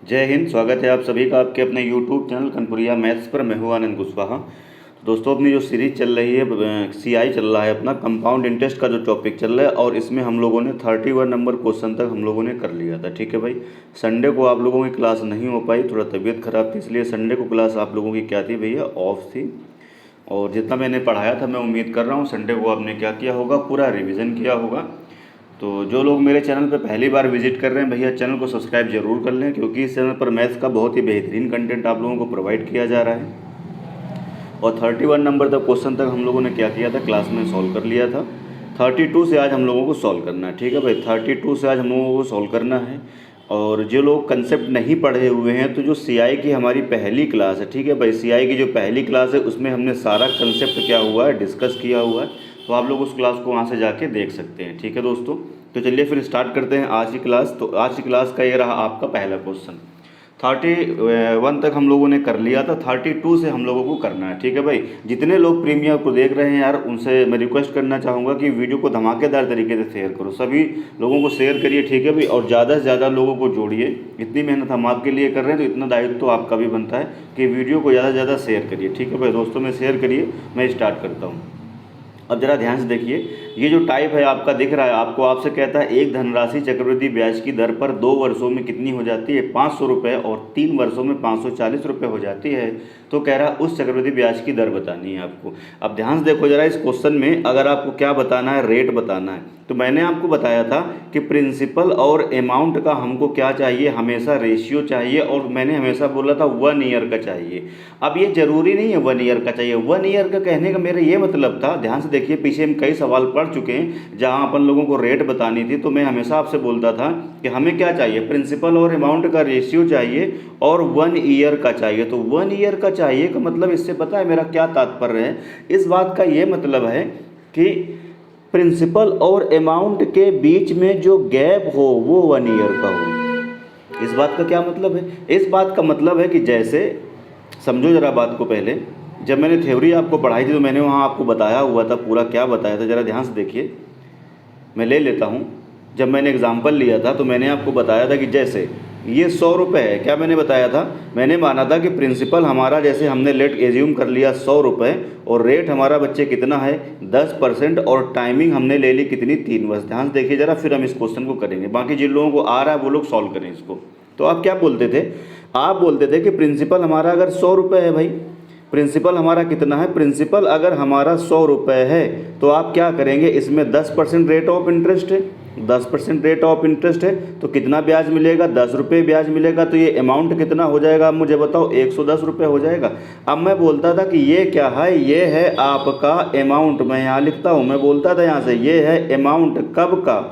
जय हिंद। स्वागत है आप सभी का आपके अपने YouTube चैनल कनपुरिया मैथ्स पर। मैं हूं आनंद कुशवाहा। तो दोस्तों, अपनी जो सीरीज चल रही है CI चल रहा है अपना कंपाउंड इंटरेस्ट का जो टॉपिक चल रहा है, और इसमें हम लोगों ने 31 नंबर क्वेश्चन तक हम लोगों ने कर लिया था। ठीक है भाई, संडे को आप लोगों की क्लास नहीं हो पाई, थोड़ा तबीयत ख़राब थी, इसलिए संडे को क्लास आप लोगों की क्या थी भैया, ऑफ थी। और जितना मैंने पढ़ाया था मैं उम्मीद कर रहा हूँ संडे को आपने क्या किया होगा, पूरा रिविज़न किया होगा। तो जो लोग मेरे चैनल पर पहली बार विजिट कर रहे हैं भैया, चैनल को सब्सक्राइब जरूर कर लें, क्योंकि इस चैनल पर मैथ्स का बहुत ही बेहतरीन कंटेंट आप लोगों को प्रोवाइड किया जा रहा है। और 31 नंबर तक क्वेश्चन तक हम लोगों ने क्या किया था, क्लास में सॉल्व कर लिया था। 32 से आज हम लोगों को सॉल्व करना है। ठीक है भाई, 32 से आज हम लोगों को सॉल्व करना है। और जो लोग कंसेप्ट नहीं पढ़े हुए हैं, तो जो CI की हमारी पहली क्लास है, ठीक है भाई, CI की जो पहली क्लास है उसमें हमने सारा कंसेप्ट क्या हुआ है डिस्कस किया हुआ है। तो आप लोग उस क्लास को वहाँ से जाके देख सकते हैं। ठीक है दोस्तों, तो चलिए फिर स्टार्ट करते हैं आज की क्लास। तो आज की क्लास का ये रहा आपका पहला क्वेश्चन। 31 तक हम लोगों ने कर लिया था, 32 से हम लोगों को करना है। ठीक है भाई, जितने लोग प्रीमियर को देख रहे हैं यार, उनसे मैं रिक्वेस्ट करना चाहूँगा कि वीडियो को धमाकेदार तरीके से शेयर करो, सभी लोगों को शेयर करिए। ठीक है भाई, और ज़्यादा से ज़्यादा लोगों को जोड़िए। इतनी मेहनत हम आपके लिए कर रहे हैं, तो इतना दायित्व तो आपका भी बनता है कि वीडियो को ज़्यादा से ज़्यादा शेयर करिए। ठीक है भाई, दोस्तों में शेयर करिए। मैं स्टार्ट करता हूँ। अब जरा ध्यान से देखिए, ये जो टाइप है आपका दिख रहा है आपको, आपसे कहता है एक धनराशि चक्रवृद्धि ब्याज की दर पर 2 वर्षों में कितनी हो जाती है, 500 रुपये, और 3 वर्षों में 540 रुपये हो जाती है। तो कह रहा है उस चक्रवृद्धि ब्याज की दर बतानी है आपको। अब ध्यान से देखो जरा, इस क्वेश्चन में अगर आपको क्या बताना है, रेट बताना है, तो मैंने आपको बताया था कि प्रिंसिपल और अमाउंट का हमको क्या चाहिए, हमेशा रेशियो चाहिए, और मैंने हमेशा बोला था 1 ईयर का चाहिए। अब ये जरूरी नहीं है 1 ईयर का चाहिए। 1 ईयर का कहने का मेरा ये मतलब था, ध्यान से देखिए, पीछे हम कई सवाल पढ़ चुके हैं जहां अपन लोगों को रेट बतानी थी, तो मैं हमेशा आपसे बोलता था कि हमें क्या चाहिए, प्रिंसिपल और अमाउंट का रेशियो चाहिए, और 1 ईयर का चाहिए। तो 1 ईयर का चाहिए का मतलब, इससे पता है मेरा क्या तात्पर्य है, इस बात का ये मतलब है कि प्रिंसिपल और अमाउंट के बीच में जो गैप हो वो 1 ईयर का हो। इस बात का क्या मतलब है, इस बात का मतलब है कि जैसे समझो जरा बात को, पहले जब मैंने थ्योरी आपको पढ़ाई थी तो मैंने वहाँ आपको बताया हुआ था, पूरा क्या बताया था जरा ध्यान से देखिए। मैं ले लेता हूँ, जब मैंने एग्जाम्पल लिया था तो मैंने आपको बताया था कि जैसे ये 100 रुपये है, क्या मैंने बताया था, मैंने माना था कि प्रिंसिपल हमारा, जैसे हमने लेट एज्यूम कर लिया 100 रुपये, और रेट हमारा बच्चे कितना है 10%, और टाइमिंग हमने ले ली कितनी, 3 वर्ष। ध्यान से देखिए जरा, फिर हम इस क्वेश्चन को करेंगे, बाकी जिन लोगों को आ रहा है वो लोग सॉल्व करें इसको। तो आप क्या बोलते थे, आप बोलते थे कि प्रिंसिपल हमारा अगर 100 रुपये है भाई, प्रिंसिपल हमारा कितना है, प्रिंसिपल अगर हमारा 100 रुपये है, तो आप क्या करेंगे, इसमें 10% रेट ऑफ इंटरेस्ट है, 10% रेट ऑफ इंटरेस्ट है, तो कितना ब्याज मिलेगा, 10 रुपये ब्याज मिलेगा। तो ये अमाउंट कितना हो जाएगा, आप मुझे बताओ, 110 रुपये हो जाएगा। अब मैं बोलता था कि ये क्या है, ये है आपका अमाउंट, मैं यहाँ लिखता हूँ, मैं बोलता था यहाँ से, ये है अमाउंट कब का,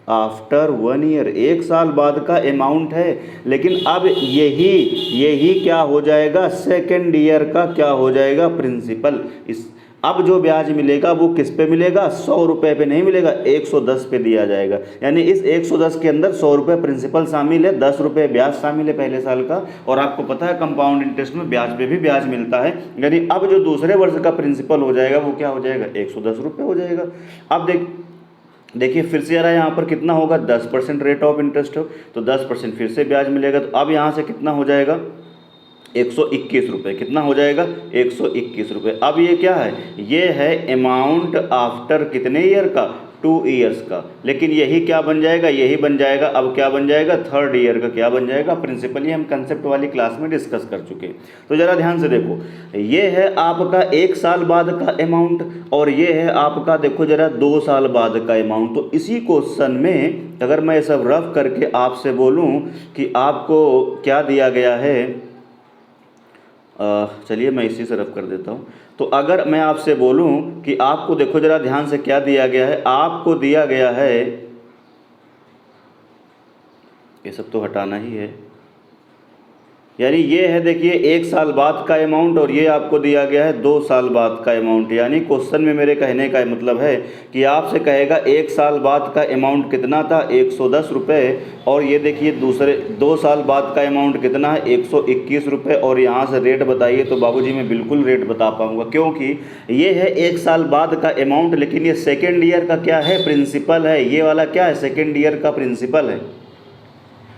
आफ्टर 1 ईयर, 1 साल बाद का अमाउंट है। लेकिन अब यही क्या हो जाएगा, सेकेंड ईयर का क्या हो जाएगा, प्रिंसिपल। इस अब जो ब्याज मिलेगा वो किस पे मिलेगा, 100 रुपये पे नहीं मिलेगा, 110 पे दिया जाएगा। यानी इस 110 के अंदर 100 रुपये प्रिंसिपल शामिल है, 10 रुपये ब्याज शामिल है पहले साल का। और आपको पता है कंपाउंड इंटरेस्ट में ब्याज पे भी ब्याज मिलता है। यानी अब जो दूसरे वर्ष का प्रिंसिपल हो जाएगा वो क्या हो जाएगा, 110 रुपये हो जाएगा। अब देखिए फिर से आ रहा है, यहाँ पर कितना होगा, 10% रेट ऑफ इंटरेस्ट हो, तो 10% फिर से ब्याज मिलेगा। तो अब यहाँ से कितना हो जाएगा, 121 रुपये। कितना हो जाएगा, 121 रुपये। अब ये क्या है, ये है अमाउंट आफ्टर कितने ईयर का, 2 ईयर्स का। लेकिन यही क्या बन जाएगा, यही बन जाएगा, अब क्या बन जाएगा, 3rd ईयर का क्या बन जाएगा, प्रिंसिपल। ये हम कंसेप्ट वाली क्लास में डिस्कस कर चुके हैं। तो ज़रा ध्यान से देखो, ये है आपका 1 साल बाद का अमाउंट, और ये है आपका देखो जरा 2 साल बाद का अमाउंट। तो इसी क्वेश्चन में अगर मैं सब रफ करके आपसे बोलूँ कि आपको क्या दिया गया है, चलिए मैं इसी से रफ कर देता हूँ। तो अगर मैं आपसे बोलूँ कि आपको देखो जरा ध्यान से क्या दिया गया है, आपको दिया गया है, ये सब तो हटाना ही है, यानी ये है देखिए 1 साल बाद का अमाउंट, और ये आपको दिया गया है 2 साल बाद का अमाउंट। यानी क्वेश्चन में मेरे कहने का मतलब है कि आपसे कहेगा 1 साल बाद का अमाउंट कितना था, 110 रुपये, और ये देखिए दूसरे 2 साल बाद का अमाउंट कितना है, 121 रुपये, और यहाँ से रेट बताइए। तो बाबूजी मैं बिल्कुल रेट बता पाऊँगा, क्योंकि ये है 1 साल बाद का अमाउंट, लेकिन ये सेकेंड ईयर का क्या है, प्रिंसिपल है। ये वाला क्या है, सेकेंड ईयर का प्रिंसिपल है।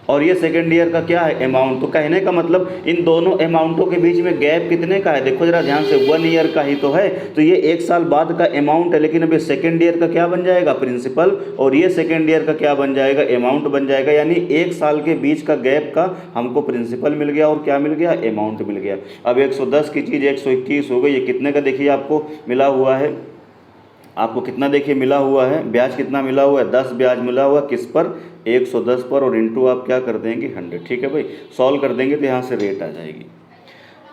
और ये सेकेंड ईयर का क्या है, अमाउंट। तो कहने का मतलब इन दोनों अमाउंटों के बीच में गैप कितने का है, देखो जरा ध्यान से, 1 ईयर का ही तो है। तो ये 1 साल बाद का अमाउंट है, लेकिन अभी सेकेंड ईयर का क्या बन जाएगा, प्रिंसिपल, और ये सेकेंड ईयर का क्या बन जाएगा, अमाउंट बन जाएगा। यानी 1 साल के बीच का गैप का हमको प्रिंसिपल मिल गया और क्या मिल गया, अमाउंट मिल गया। अब 110 की चीज़ 121 हो गई, ये कितने का देखिए आपको मिला हुआ है, आपको कितना देखिए मिला हुआ है, ब्याज कितना मिला हुआ है, 10 ब्याज मिला हुआ किस पर, 110 पर, और इंटू आप क्या कर देंगे 100। ठीक है भाई, सॉल्व कर देंगे तो यहाँ से रेट आ जाएगी,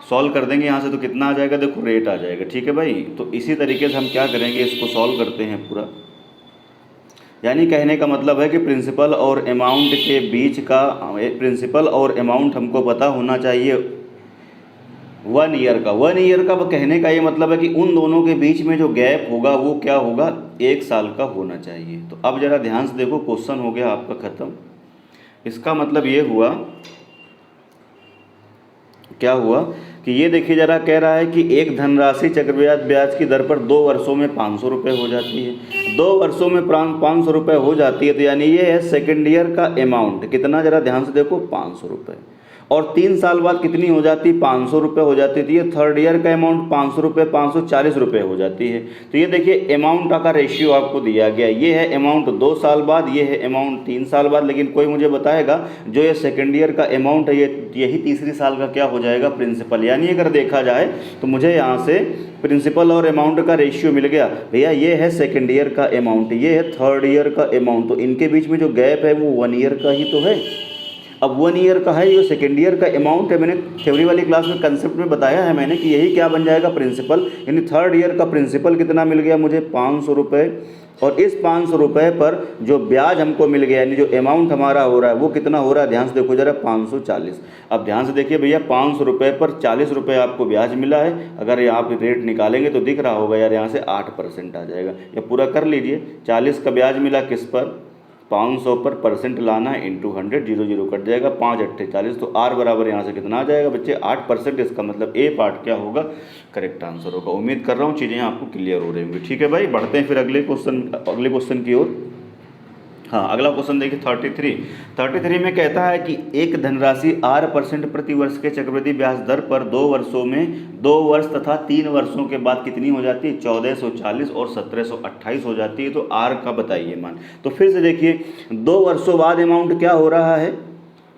सॉल्व कर देंगे यहाँ से तो कितना आ जाएगा, देखो रेट आ जाएगा। ठीक है भाई, तो इसी तरीके से हम क्या करेंगे, इसको सॉल्व करते हैं पूरा। यानी कहने का मतलब है कि प्रिंसिपल और अमाउंट के बीच का, प्रिंसिपल और अमाउंट हमको पता होना चाहिए 1 ईयर का। 1 ईयर का कहने का ये मतलब है कि उन दोनों के बीच में जो गैप होगा वो क्या होगा, 1 साल का होना चाहिए। तो अब ज़रा ध्यान से देखो, क्वेश्चन हो गया आपका ख़त्म। इसका मतलब ये हुआ, क्या हुआ कि ये देखिए ज़रा, कह रहा है कि एक धनराशि चक्रवृद्धि ब्याज की दर पर 2 वर्षों में 500 रुपये हो जाती है। 2 वर्षों में 500 रुपये हो जाती है, तो यानी ये है सेकेंड ईयर का अमाउंट कितना, ज़रा ध्यान से देखो 500 रुपये। और 3 साल बाद कितनी हो जाती, 500 रुपये हो जाती थी। ये थर्ड ईयर का अमाउंट 500 रुपये 540 रुपये हो जाती है। तो ये देखिए अमाउंट का रेशियो आपको दिया गया, ये है अमाउंट 2 साल बाद, ये है अमाउंट 3 साल बाद। लेकिन कोई मुझे बताएगा जो ये सेकेंड ईयर का अमाउंट है, यही तीसरी साल का क्या हो जाएगा, प्रिंसिपल। यानी अगर देखा जाए तो मुझे यहाँ से प्रिंसिपल और अमाउंट का रेशियो मिल गया। भैया ये है सेकेंड ईयर का अमाउंट, ये है थर्ड ईयर का अमाउंट, तो इनके बीच में जो गैप है वो 1 ईयर का ही तो है। अब 1 ईयर का है, ये सेकेंड ईयर का अमाउंट है। मैंने थ्योरी वाली क्लास में कंसेप्ट में बताया है मैंने कि यही क्या बन जाएगा, प्रिंसिपल। यानी थर्ड ईयर का प्रिंसिपल कितना मिल गया मुझे, 500 रुपये। और इस 500 रुपये पर जो ब्याज हमको मिल गया, यानी जो अमाउंट हमारा हो रहा है वो कितना हो रहा है, ध्यान से देखो जरा, 540। अब ध्यान से देखिए भैया, 500 रुपये पर 40 रुपये आपको ब्याज मिला है। अगर ये आप रेट निकालेंगे तो दिख रहा होगा यार, यहाँ से 8% आ जाएगा। या पूरा कर लीजिए, 40 का ब्याज मिला किस पर, 500 पर, परसेंट लाना है इंटू 100, 0 0 कट जाएगा, 5 8 40। तो आर बराबर यहाँ से कितना आ जाएगा बच्चे, 8%। इसका मतलब ए पार्ट क्या होगा, करेक्ट आंसर होगा। उम्मीद कर रहा हूँ चीज़ें आपको क्लियर हो रही होंगी। ठीक है भाई, बढ़ते हैं फिर अगले क्वेश्चन की ओर। हाँ, अगला क्वेश्चन देखिए 33 में कहता है कि एक धनराशि 8% प्रति वर्ष के चक्रवृद्धि ब्याज दर पर 2 वर्षों में 2 वर्ष तथा 3 वर्षों के बाद कितनी हो जाती है, 1440 और 1728 हो जाती है। तो आर का बताइए मान। तो फिर से देखिए, 2 वर्षों बाद अमाउंट क्या हो रहा है,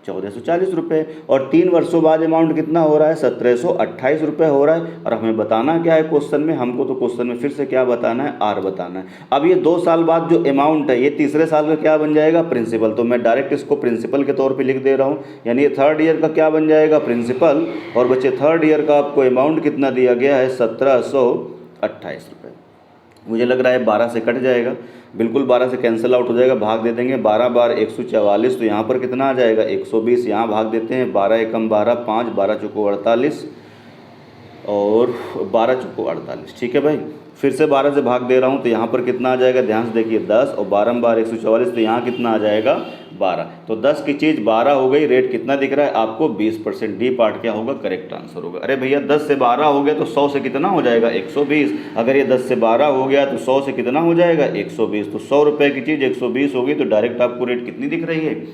1440 रुपये, और 3 वर्षों बाद अमाउंट कितना हो रहा है, 1728 रुपये हो रहा है। और हमें बताना क्या है क्वेश्चन में, हमको तो क्वेश्चन में फिर से क्या बताना है, आर बताना है। अब ये 2 साल बाद जो अमाउंट है, ये तीसरे साल का क्या बन जाएगा, प्रिंसिपल। तो मैं डायरेक्ट इसको प्रिंसिपल के तौर पे लिख दे रहा हूँ। यानी ये थर्ड ईयर का क्या बन जाएगा, प्रिंसिपल। और बच्चे थर्ड ईयर का आपको अमाउंट कितना दिया गया है, 1728 रुपये। मुझे लग रहा है 12 से कट जाएगा, बिल्कुल 12 से कैंसिल आउट हो जाएगा, भाग दे देंगे। 12 बार 144, तो यहाँ पर कितना आ जाएगा, 120। यहाँ भाग देते हैं, 12 एकम 12, 5, 12 चौको 48 और 12 चौको 48। ठीक है भाई, फिर से 12 से भाग दे रहा हूँ, तो यहाँ पर कितना आ जाएगा, ध्यान से देखिए 10, और 12 बार 144, तो यहाँ कितना आ जाएगा 12। तो 10 की चीज़ 12 हो गई। रेट कितना दिख रहा है आपको, 20%। डी पार्ट क्या होगा, करेक्ट आंसर होगा। अरे भैया 10 से 12 हो गया तो 100 से कितना हो जाएगा, 120। अगर ये 10 से 12 हो गया तो 100 से कितना हो जाएगा, 120। तो 100 रुपये की चीज़ 120 होगी, तो डायरेक्ट आपको रेट कितनी दिख रही है,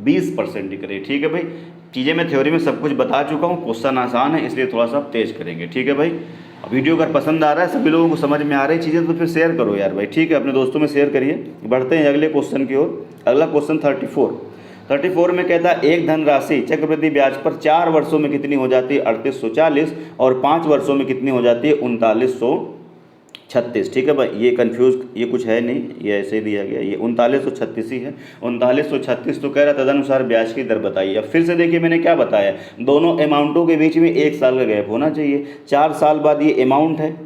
20% दिख रही है। ठीक है भाई, चीज़ें मैं थ्योरी में सब कुछ बता चुका हूँ, क्वेश्चन आसान है, इसलिए थोड़ा सा तेज करेंगे। ठीक है भाई, वीडियो अगर पसंद आ रहा है, सभी लोगों को समझ में आ रही चीज़ें, तो फिर शेयर करो यार भाई। ठीक है, अपने दोस्तों में शेयर करिए। बढ़ते हैं अगले क्वेश्चन की ओर। अगला क्वेश्चन 34 में कहता है एक धनराशि चक्रवृद्धि ब्याज पर 4 वर्षों में कितनी हो जाती है, 3840, और 5 वर्षों में कितनी हो जाती है, 3936। ठीक है भाई, ये कंफ्यूज, ये कुछ है नहीं, ये ऐसे ही दिया गया, ये 3936 ही है। 3936 तो कह रहा तदनुसार ब्याज की दर बताइए। अब फिर से देखिए, मैंने क्या बताया, दोनों अमाउंटों के बीच में 1 साल का गैप होना चाहिए। 4 साल बाद ये अमाउंट है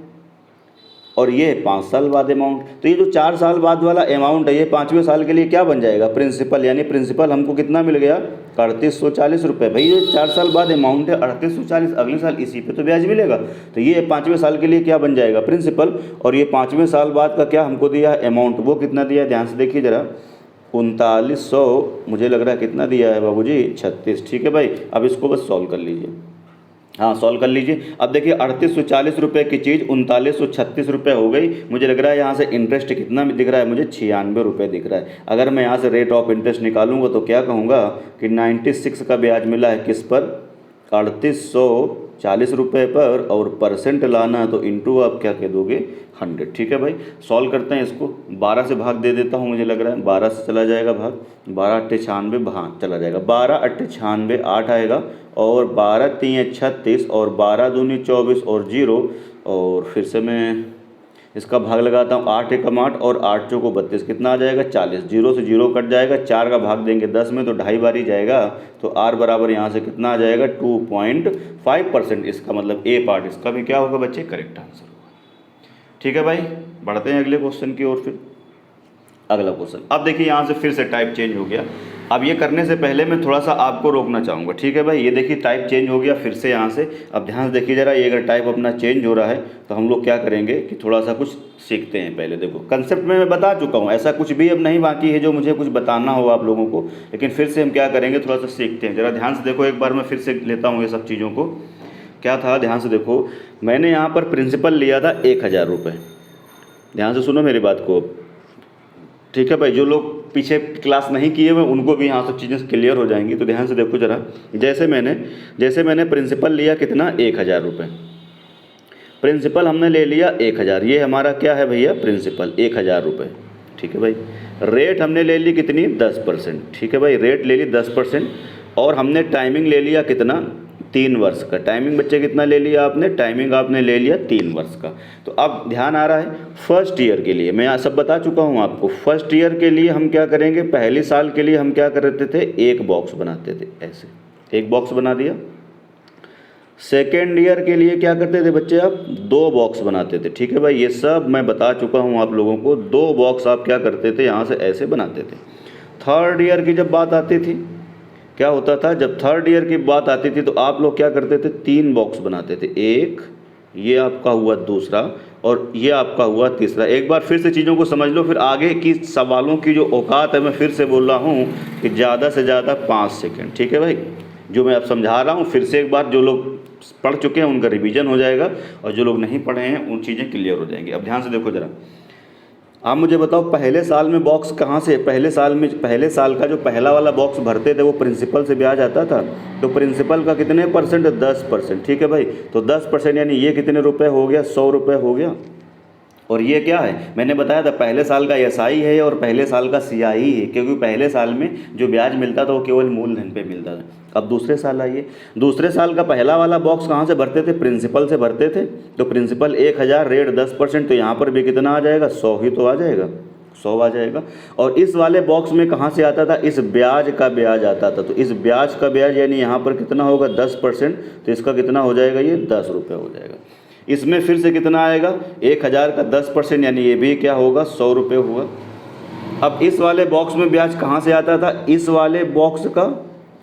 और ये 5 साल बाद अमाउंट। तो ये जो 4 साल बाद वाला अमाउंट है, ये 5वें साल के लिए क्या बन जाएगा, प्रिंसिपल। यानी प्रिंसिपल हमको कितना मिल गया, 3840 रुपये। भाई ये 4 साल बाद अमाउंट है 3840, अगले साल इसी पे तो ब्याज मिलेगा। तो ये 5वें साल के लिए क्या बन जाएगा, प्रिंसिपल। और ये 5वें साल बाद का क्या हमको दिया है, अमाउंट। वो कितना दिया है, ध्यान से देखिए ज़रा, 3900, मुझे लग रहा है कितना दिया है बाबूजी, 36। ठीक है भाई, अब इसको बस सॉल्व कर लीजिए। हाँ सॉल्व कर लीजिए। अब देखिए 3840 रुपये की चीज़ 3936 रुपये हो गई। मुझे लग रहा है यहाँ से इंटरेस्ट कितना दिख रहा है, मुझे 96 रुपये दिख रहा है। अगर मैं यहाँ से रेट ऑफ इंटरेस्ट निकालूंगा तो क्या कहूँगा कि 96 का ब्याज मिला है किस पर, 3840 रुपये पर, और परसेंट लाना है तो इंटू आप क्या कह दोगे 100। ठीक है भाई, सॉल्व करते हैं इसको। 12 से भाग दे देता हूँ, मुझे लग रहा है 12 से चला जाएगा भाग, 12 अट्ठे 96 हाँ चला जाएगा, 12 अट्ठे 96 8 आएगा, और 12 तीन 36, और 12 दूनी 24, और 0, और फिर से मैं इसका भाग लगाता हूँ, 8 एकम 8 और 8 चौको 32, कितना आ जाएगा 40, 0 से 0 कट जाएगा, 4 का भाग देंगे 10 में तो 2.5 बार ही जाएगा, तो R बराबर यहाँ से कितना आ जाएगा 2.5%। इसका मतलब ए पार्ट इसका भी क्या होगा बच्चे, करेक्ट आंसर होगा। ठीक है भाई, बढ़ते हैं अगले क्वेश्चन की ओर। फिर अगला क्वेश्चन, अब देखिए यहाँ से फिर से टाइप चेंज हो गया। अब ये करने से पहले मैं थोड़ा सा आपको रोकना चाहूँगा। ठीक है भाई, ये देखिए टाइप चेंज हो गया फिर से यहाँ से। अब ध्यान से देखिए ज़रा, ये अगर टाइप अपना चेंज हो रहा है तो हम लोग क्या करेंगे कि थोड़ा सा कुछ सीखते हैं। पहले देखो कंसेप्ट में मैं बता चुका हूँ, ऐसा कुछ भी अब नहीं बाकी है जो मुझे कुछ बताना हो आप लोगों को, लेकिन फिर से हम क्या करेंगे थोड़ा सा सीखते हैं। ज़रा ध्यान से देखो, एक बार मैं फिर से लेता हूँ ये सब चीज़ों को। क्या था, ध्यान से देखो, मैंने यहाँ पर प्रिंसिपल लिया था 1000 रुपये। ध्यान से सुनो मेरी बात को, ठीक है भाई, जो लोग पीछे क्लास नहीं किए हुए उनको भी यहाँ सब चीज़ें क्लियर हो जाएंगी। तो ध्यान से देखो ज़रा, जैसे मैंने प्रिंसिपल लिया कितना 1000 रुपये, प्रिंसिपल हमने ले लिया 1000, ये हमारा क्या है भैया प्रिंसिपल 1000 रुपये। ठीक है भाई, रेट हमने ले ली कितनी 10%। ठीक है भाई, रेट ले ली 10%, और हमने टाइमिंग ले लिया कितना 3 वर्ष का। टाइमिंग बच्चे कितना ले लिया आपने, टाइमिंग आपने ले लिया 3 वर्ष का। तो अब ध्यान आ रहा है फर्स्ट ईयर के लिए, मैं सब बता चुका हूँ आपको। फर्स्ट ईयर के लिए हम क्या करेंगे, पहले साल के लिए हम क्या करते थे, एक बॉक्स बनाते थे, ऐसे एक बॉक्स बना दिया। सेकेंड ईयर के लिए क्या करते थे बच्चे, आप 2 बॉक्स बनाते थे। ठीक है भाई, ये सब मैं बता चुका हूँ आप लोगों को। 2 बॉक्स आप क्या करते थे, यहाँ से ऐसे बनाते थे। थर्ड ईयर की जब बात आती थी, क्या होता था, जब थर्ड ईयर की बात आती थी तो आप लोग क्या करते थे, 3 बॉक्स बनाते थे। एक ये आपका हुआ दूसरा, और ये आपका हुआ तीसरा। एक बार फिर से चीज़ों को समझ लो, फिर आगे की सवालों की जो औकात है, मैं फिर से बोल रहा हूँ कि ज़्यादा से ज़्यादा 5 सेकंड। ठीक है भाई, जो मैं अब समझा रहा हूँ फिर से एक बार, जो लोग पढ़ चुके हैं उनका रिवीजन हो जाएगा, और जो लोग नहीं पढ़े हैं उन चीज़ें क्लियर हो जाएंगी। अब ध्यान से देखो ज़रा, आप मुझे बताओ पहले साल में बॉक्स कहाँ से, पहले साल का जो पहला वाला बॉक्स भरते थे वो प्रिंसिपल से ब्याज आता था। तो प्रिंसिपल का कितने परसेंट, 10%। ठीक है भाई, तो 10% यानी ये कितने रुपए हो गया, 100 रुपये हो गया। और ये क्या है, मैंने बताया था पहले साल का एसआई है और पहले साल का सीआई है, क्योंकि पहले साल में जो ब्याज मिलता था वो केवल मूलधन पे मिलता था। अब दूसरे साल आइए, दूसरे साल का पहला वाला बॉक्स कहाँ से भरते थे, प्रिंसिपल से भरते थे। तो प्रिंसिपल 1000, रेट 10%, तो यहाँ पर भी कितना आ जाएगा, 100 ही तो आ जाएगा, 100 आ जाएगा। और इस वाले बॉक्स में कहाँ से आता था, इस ब्याज का ब्याज आता था। तो इस ब्याज का ब्याज यानी यहाँ पर कितना होगा 10%, तो इसका कितना हो जाएगा, ये 10 रुपये हो जाएगा। इसमें फिर से कितना आएगा, 1000 का 10% यानी ये भी क्या होगा, 100 रुपये हुआ। अब इस वाले बॉक्स में ब्याज कहाँ से आता था, इस वाले बॉक्स का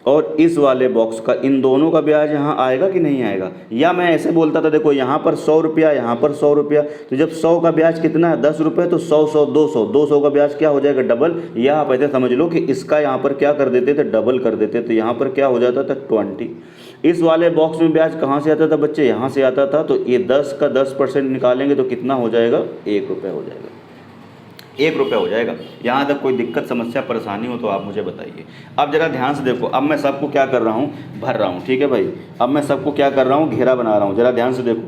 और इस वाले बॉक्स का, इन दोनों का ब्याज यहाँ आएगा कि नहीं आएगा। या मैं ऐसे बोलता था, देखो यहाँ पर 100 रुपया, यहाँ पर 100 रुपया, तो जब 100 का ब्याज कितना है 10 रुपये, तो 100 100 200 का ब्याज क्या हो जाएगा, डबल। या आप ऐसे समझ लो कि इसका यहाँ पर क्या कर देते थे, डबल कर देते, तो यहाँ पर क्या हो जाता था 20। इस वाले बॉक्स में ब्याज कहाँ से आता था बच्चे, यहाँ से आता था। तो ये 10 का 10% निकालेंगे तो कितना हो जाएगा, 1 रुपये हो जाएगा, 1 रुपये हो जाएगा। यहाँ तक कोई दिक्कत समस्या परेशानी हो तो आप मुझे बताइए। अब जरा ध्यान से देखो, अब मैं सबको क्या कर रहा हूँ, भर रहा हूँ। ठीक है भाई, अब मैं सबको क्या कर रहा हूँ, घेरा बना रहा हूँ। जरा ध्यान से देखो,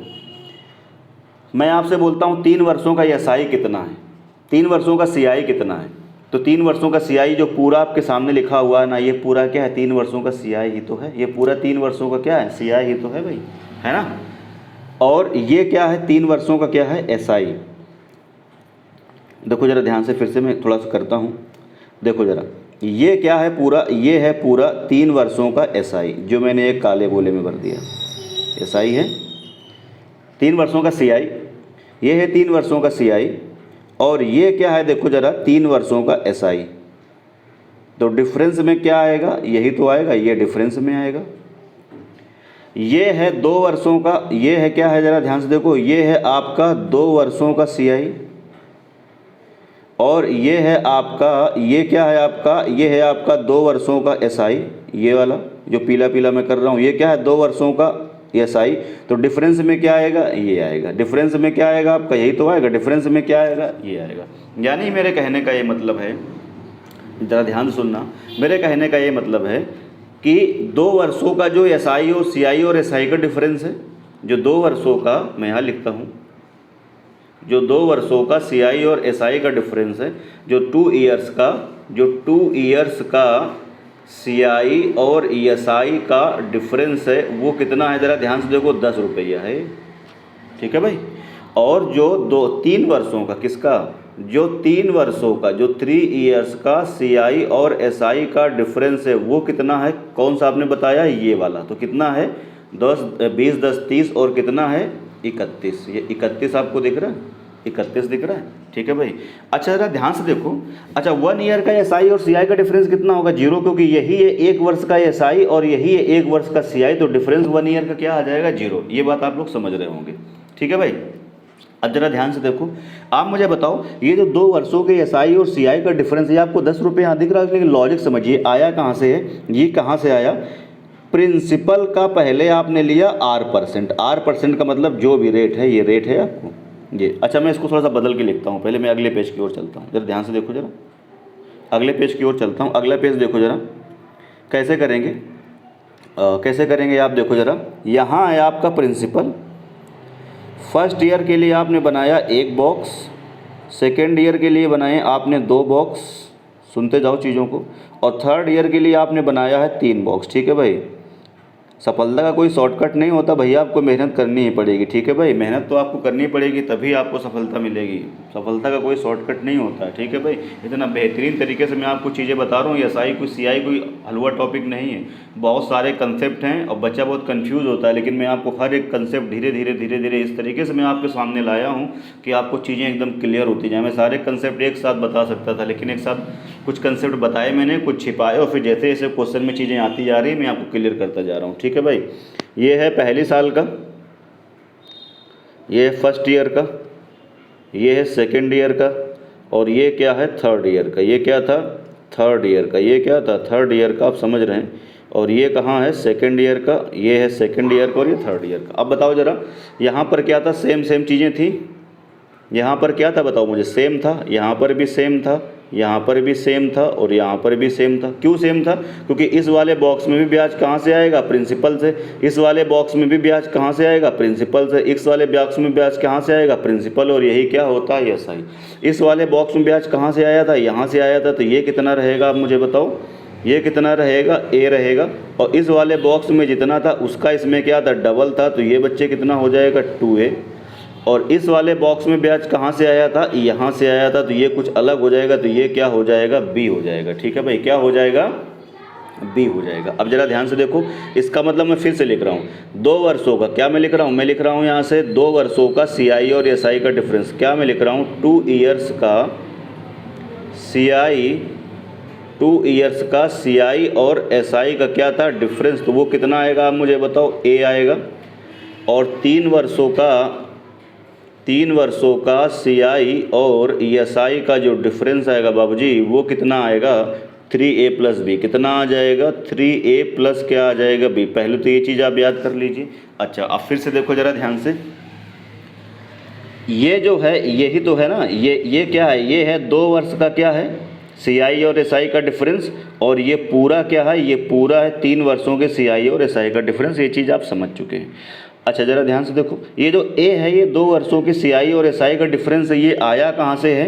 मैं आपसे बोलता हूँ 3 वर्षों का एसआई कितना है, 3 वर्षों का सीआई कितना है। तो 3 वर्षों का सीआई जो पूरा आपके सामने लिखा हुआ है ना, ये पूरा क्या है, 3 वर्षों का सीआई ही तो है। ये पूरा 3 वर्षों का क्या है, सीआई ही तो है भाई, है ना। और ये क्या है, 3 वर्षों का क्या है, एसआई। देखो ज़रा ध्यान से, फिर से मैं थोड़ा सा करता हूँ। देखो ज़रा, ये क्या है पूरा, ये है पूरा 3 वर्षों का एसआई, जो मैंने एक काले गोले में भर दिया। एसआई है 3 वर्षों का सीआई, ये है 3 वर्षों का सीआई, और ये क्या है, देखो ज़रा 3 वर्षों का एसआई। तो डिफरेंस में क्या आएगा, यही तो आएगा, ये डिफरेंस में आएगा। ये है 2 वर्षों का, ये है क्या है, ज़रा ध्यान से देखो, ये है आपका 2 वर्षों का सीआई, और ये है आपका, ये क्या है आपका, ये है आपका 2 वर्षों का एसआई। ये वाला जो पीला पीला मैं कर रहा हूँ, ये क्या है, 2 वर्षों का SI, तो डिफरेंस में क्या आएगा, ये आएगा। डिफरेंस में क्या आएगा आपका, यही तो आएगा। डिफरेंस में क्या आएगा, ये आएगा। यानी मेरे कहने का ये मतलब है, ज़रा ध्यान से सुनना, मेरे कहने का ये मतलब है कि 2 वर्षों का जो SI और CI और SI का डिफरेंस है, जो 2 वर्षों का, मैं यहाँ लिखता हूँ, जो 2 वर्षों का CI और SI का डिफरेंस है, जो 2 ईयर्स का CI और SI का डिफरेंस है, वो कितना है, ज़रा ध्यान से देखो, 10 रुपया है। ठीक है भाई। और जो 3 वर्षों का, किसका, जो 3 वर्षों का, जो 3 ईयर्स का CI और SI का डिफरेंस है, वो कितना है, कौन सा आपने बताया, ये वाला। तो कितना है, 10 20 10 30 और कितना है, 31। ये 31 आपको दिख रहा है, 31 दिख रहा है। ठीक है भाई। अच्छा ज़रा ध्यान से देखो, अच्छा 1 ईयर का SI और CI का डिफरेंस कितना होगा, 0, क्योंकि यही है 1 वर्ष का SI और यही है 1 वर्ष का CI, तो डिफरेंस 1 ईयर का क्या आ जाएगा, 0। ये बात आप लोग समझ रहे होंगे। ठीक है भाई। अब जरा ध्यान से देखो, आप मुझे बताओ, ये जो 2 वर्षों के SI और CI का डिफरेंस, ये आपको 10 रुपये यहाँ दिख रहा है, लेकिन लॉजिक समझिए, आया कहाँ से है, ये कहाँ से आया। प्रिंसिपल का पहले आपने लिया R%, का मतलब जो भी रेट है, ये रेट है आपको ये। अच्छा मैं इसको थोड़ा सा बदल के लिखता हूँ, पहले मैं अगले पेज की ओर चलता हूँ, जरा ध्यान से देखो, जरा अगले पेज की ओर चलता हूँ। अगला पेज देखो जरा, कैसे करेंगे, कैसे करेंगे आप देखो जरा। यहाँ है आपका प्रिंसिपल, फर्स्ट ईयर के लिए आपने बनाया 1 बॉक्स, सेकेंड ईयर के लिए बनाए आपने 2 बॉक्स, सुनते जाओ चीज़ों को, और थर्ड ईयर के लिए आपने बनाया है 3 बॉक्स। ठीक है भाई। सफलता का कोई शॉर्टकट नहीं होता भैया, आपको मेहनत करनी ही पड़ेगी। ठीक है भाई, मेहनत तो आपको करनी पड़ेगी, तभी आपको सफलता मिलेगी। सफलता का कोई शॉर्टकट नहीं होता है। ठीक है भाई। इतना बेहतरीन तरीके से मैं आपको चीज़ें बता रहा हूँ, SI कोई CI कोई हलवा टॉपिक नहीं है, बहुत सारे कंसेप्ट हैं और बच्चा बहुत कंफ्यूज होता है, लेकिन मैं आपको हर एक कंसेप्ट धीरे धीरे इस तरीके से मैं आपके सामने लाया हूँ कि आपको चीज़ें एकदम क्लियर होती जाए। मैं सारे कंसेप्ट एक साथ बता सकता था, लेकिन एक साथ कुछ कंसेप्ट बताए मैंने, कुछ छिपाए, और फिर जैसे जैसे क्वेश्चन में चीज़ें आती जा रही मैं आपको क्लियर करता जा रहा हूँ। ठीक है भाई। ये है पहली साल का, ये है फर्स्ट ईयर का, ये है सेकेंड ईयर का, और ये क्या है, थर्ड ईयर का। ये क्या था, थर्ड ईयर का। ये क्या था, थर्ड ईयर का, आप समझ रहे हैं। और ये कहाँ है, सेकेंड ईयर का। ये है सेकेंड ईयर का और ये थर्ड ईयर का। अब बताओ ज़रा, यहाँ पर क्या था, सेम चीज़ें थी। यहाँ पर क्या था बताओ मुझे, सेम था। यहाँ पर भी सेम था, यहाँ पर भी सेम था, और यहाँ पर भी सेम था। क्यों सेम था, क्योंकि इस वाले बॉक्स में भी ब्याज कहाँ से आएगा, प्रिंसिपल से। इस वाले बॉक्स में भी ब्याज कहाँ से आएगा, प्रिंसिपल से। इस वाले बॉक्स में ब्याज कहाँ से आएगा, प्रिंसिपल, और यही क्या होता है, SI। इस वाले बॉक्स में ब्याज कहाँ से आया था, यहाँ से आया था। तो ये कितना रहेगा, आप मुझे बताओ, ये कितना रहेगा, A रहेगा। और इस वाले बॉक्स में जितना था उसका इसमें क्या था, डबल था, तो ये बच्चे कितना हो जाएगा, 2A। और इस वाले बॉक्स में ब्याज कहाँ से आया था, यहाँ से आया था, तो ये कुछ अलग हो जाएगा, तो ये क्या हो जाएगा, B हो जाएगा। ठीक है भाई, क्या हो जाएगा, B हो जाएगा। अब जरा ध्यान से देखो, इसका मतलब मैं फिर से लिख रहा हूँ, 2 वर्षों का, क्या मैं लिख रहा हूँ, मैं लिख रहा हूँ यहाँ से 2 वर्षों का CI और SI का डिफरेंस। क्या मैं लिख रहा हूँ, 2 ईयर्स का CI, 2 ईयर्स का CI और SI का क्या था, डिफरेंस। तो वो कितना आएगा, आप मुझे बताओ, A आएगा। और 3 वर्षों का CI और SI का जो डिफरेंस आएगा बाबूजी, वो कितना आएगा, 3A + B। कितना आ जाएगा, 3A + क्या आ जाएगा, B। पहले तो ये चीज़ आप याद कर लीजिए। अच्छा अब फिर से देखो ज़रा ध्यान से, ये जो है यही तो है ना, ये क्या है, ये है 2 वर्ष का क्या है, CI और SI का डिफरेंस। और ये पूरा क्या है, ये पूरा है 3 वर्षों के CI और SI का डिफरेंस। ये चीज़ आप समझ चुके हैं। अच्छा ज़रा ध्यान से देखो, ये जो A है, ये 2 वर्षों के CI और SI का डिफरेंस है, ये आया कहाँ से है,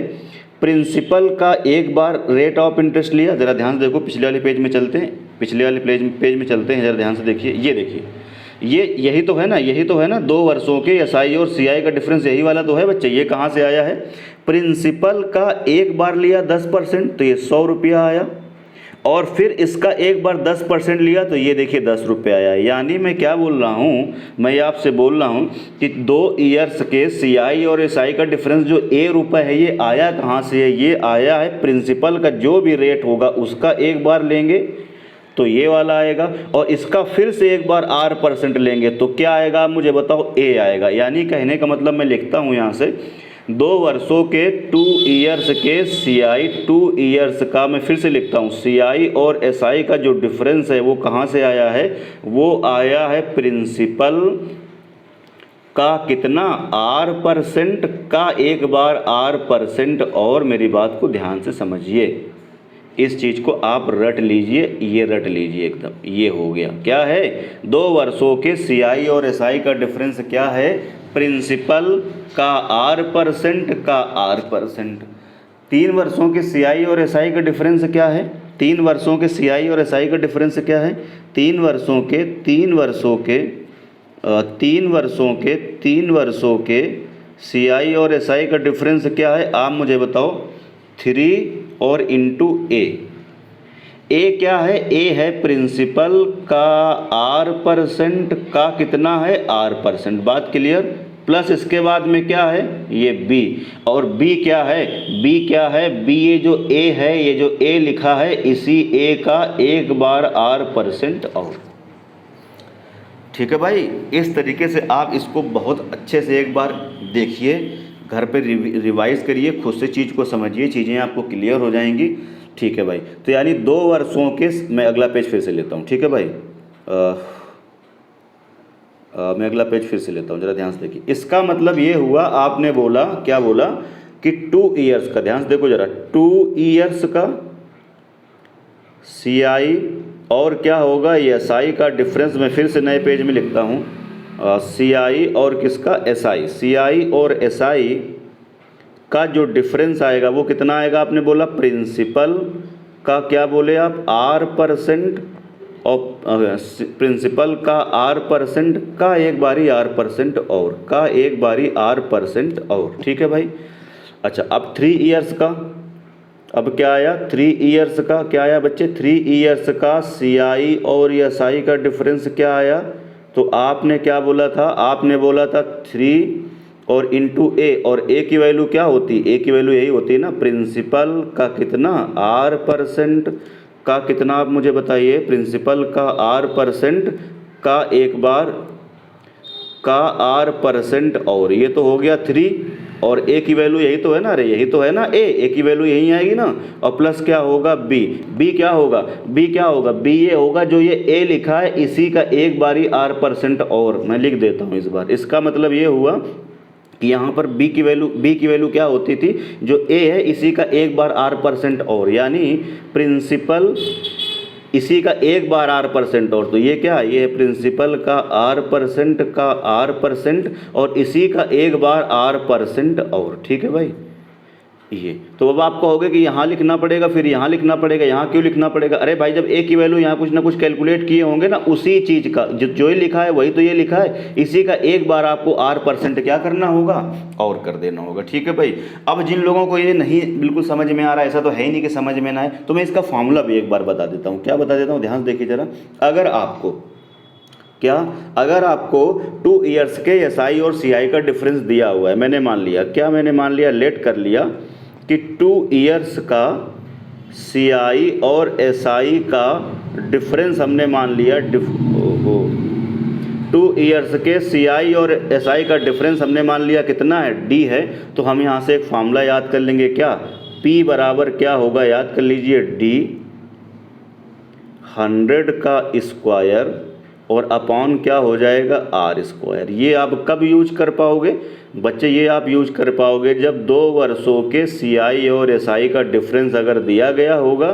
प्रिंसिपल का एक बार रेट ऑफ इंटरेस्ट लिया। ज़रा ध्यान से देखो, पिछले वाले पेज में चलते हैं, पिछले वाले पेज में चलते हैं, ज़रा ध्यान से देखिए। ये देखिए, यही तो है ना, यही तो है ना, 2 वर्षों के SI और CI का डिफरेंस, यही वाला तो है बच्चे। ये कहाँ से आया है, प्रिंसिपल का एक बार लिया 10%, तो ये 100 रुपया आया। और फिर इसका एक बार 10% लिया, तो ये देखिए 10 रुपये आया। यानी मैं क्या बोल रहा हूँ, मैं आपसे बोल रहा हूँ कि 2 ईयर्स के CI और SI का डिफरेंस जो A रुपये है, ये आया कहाँ से है, ये आया है प्रिंसिपल का जो भी रेट होगा उसका एक बार लेंगे तो ये वाला आएगा, और इसका फिर से एक बार R% लेंगे तो क्या आएगा, मुझे बताओ, A आएगा। यानी कहने का मतलब मैं लिखता हूँ यहाँ से, 2 वर्षों के 2 ईयर्स के CI 2 ईयर्स का, मैं फिर से लिखता हूँ, CI और SI का जो डिफरेंस है वो कहाँ से आया है, वो आया है प्रिंसिपल का कितना, R% का एक बार R%। और मेरी बात को ध्यान से समझिए, इस चीज़ को आप रट लीजिए, ये रट लीजिए एकदम, ये हो गया क्या है, 2 वर्षों के CI और SI का डिफरेंस क्या है, प्रिंसिपल का R% का R%। 3 वर्षों के CI और SI का डिफरेंस क्या है, 3 वर्षों के CI और SI का डिफरेंस क्या है, 3 वर्षों के 3 वर्षों के CI और SI का डिफरेंस क्या है, आप मुझे बताओ। 3 और इंटू ए क्या है, ए है प्रिंसिपल का R% का कितना है, R%। बात क्लियर। प्लस इसके बाद में क्या है, ये बी, और बी क्या है, बी ये जो ए है, ये जो ए लिखा है, इसी ए का एक बार R% और। ठीक है भाई, इस तरीके से आप इसको बहुत अच्छे से एक बार देखिए, घर पे रिवाइज करिए, खुद से चीज़ को समझिए, चीज़ें आपको क्लियर हो जाएंगी। ठीक है भाई, तो यानी 2 वर्षों के, मैं अगला पेज फिर से लेता हूँ। ठीक है भाई, मैं अगला पेज फिर से लेता हूँ, ज़रा ध्यान से देखिए। इसका मतलब ये हुआ, आपने बोला, क्या बोला कि 2 ईयर्स का, ध्यान से देखो ज़रा, 2 ईयर्स का CI और क्या होगा, SI का डिफरेंस, मैं फिर से नए पेज में लिखता हूँ, CI और किसका, SI, CI और SI का जो डिफरेंस आएगा वो कितना आएगा, आपने बोला प्रिंसिपल का, क्या बोले आप, R% और प्रिंसिपल का R% का एक बारी R% और, का एक बारी R% और। ठीक है भाई। अच्छा, अब 3 ईयर्स का, अब क्या आया, 3 ईयर्स का क्या आया बच्चे, 3 ईयर्स का CI और SI का डिफरेंस क्या आया, तो आपने क्या बोला था, आपने बोला था 3 और इंटू ए, और ए की वैल्यू क्या होती, ए की वैल्यू यही होती है ना, प्रिंसिपल का कितना, R% का कितना, आप मुझे बताइए, प्रिंसिपल का R% का एक बार का R% और, ये तो हो गया 3, और ए की वैल्यू यही तो है ना, अरे यही तो है ना, ए की वैल्यू यही आएगी ना, और प्लस क्या होगा, बी क्या होगा, बी ये होगा जो ये ए लिखा है, इसी का एक बारी R% और। मैं लिख देता हूँ इस बार, इसका मतलब ये हुआ कि यहाँ पर बी की वैल्यू क्या होती थी, जो ए है इसी का एक बार R% और, यानी प्रिंसिपल इसी का एक बार R% और, तो ये क्या, ये है प्रिंसिपल का R% और इसी का एक बार R% और। ठीक है भाई, ये तो अब आप कहोगे कि यहाँ लिखना पड़ेगा, फिर यहाँ लिखना पड़ेगा, यहाँ क्यों लिखना पड़ेगा, अरे भाई जब ए की वैल्यू यहाँ कुछ ना कुछ कैलकुलेट किए होंगे ना, उसी चीज़ का जो ही लिखा है वही तो ये लिखा है, इसी का एक बार आपको R% क्या करना होगा, और कर देना होगा। ठीक है भाई। अब जिन लोगों को ये नहीं बिल्कुल समझ में आ रहा है, ऐसा तो है ही नहीं कि समझ में ना आए, तो मैं इसका फॉर्मूला भी एक बार बता देता हूँ। क्या बता देता हूँ, ध्यान से देखिए ज़रा। अगर आपको 2 ईयर्स के SI और CI का डिफरेंस दिया हुआ है, मैंने मान लिया, लेट कर लिया कि 2 ईयर्स का CI और SI का डिफरेंस हमने मान लिया, 2 ईयर्स के CI और SI का डिफरेंस हमने मान लिया कितना है, D है। तो हम यहाँ से एक फार्मूला याद कर लेंगे, क्या, P बराबर क्या होगा, याद कर लीजिए, D 100 का स्क्वायर और अपॉन क्या हो जाएगा, R²। ये आप कब यूज कर पाओगे बच्चे, ये आप यूज कर पाओगे जब 2 वर्षों के CI और SI का डिफरेंस अगर दिया गया होगा,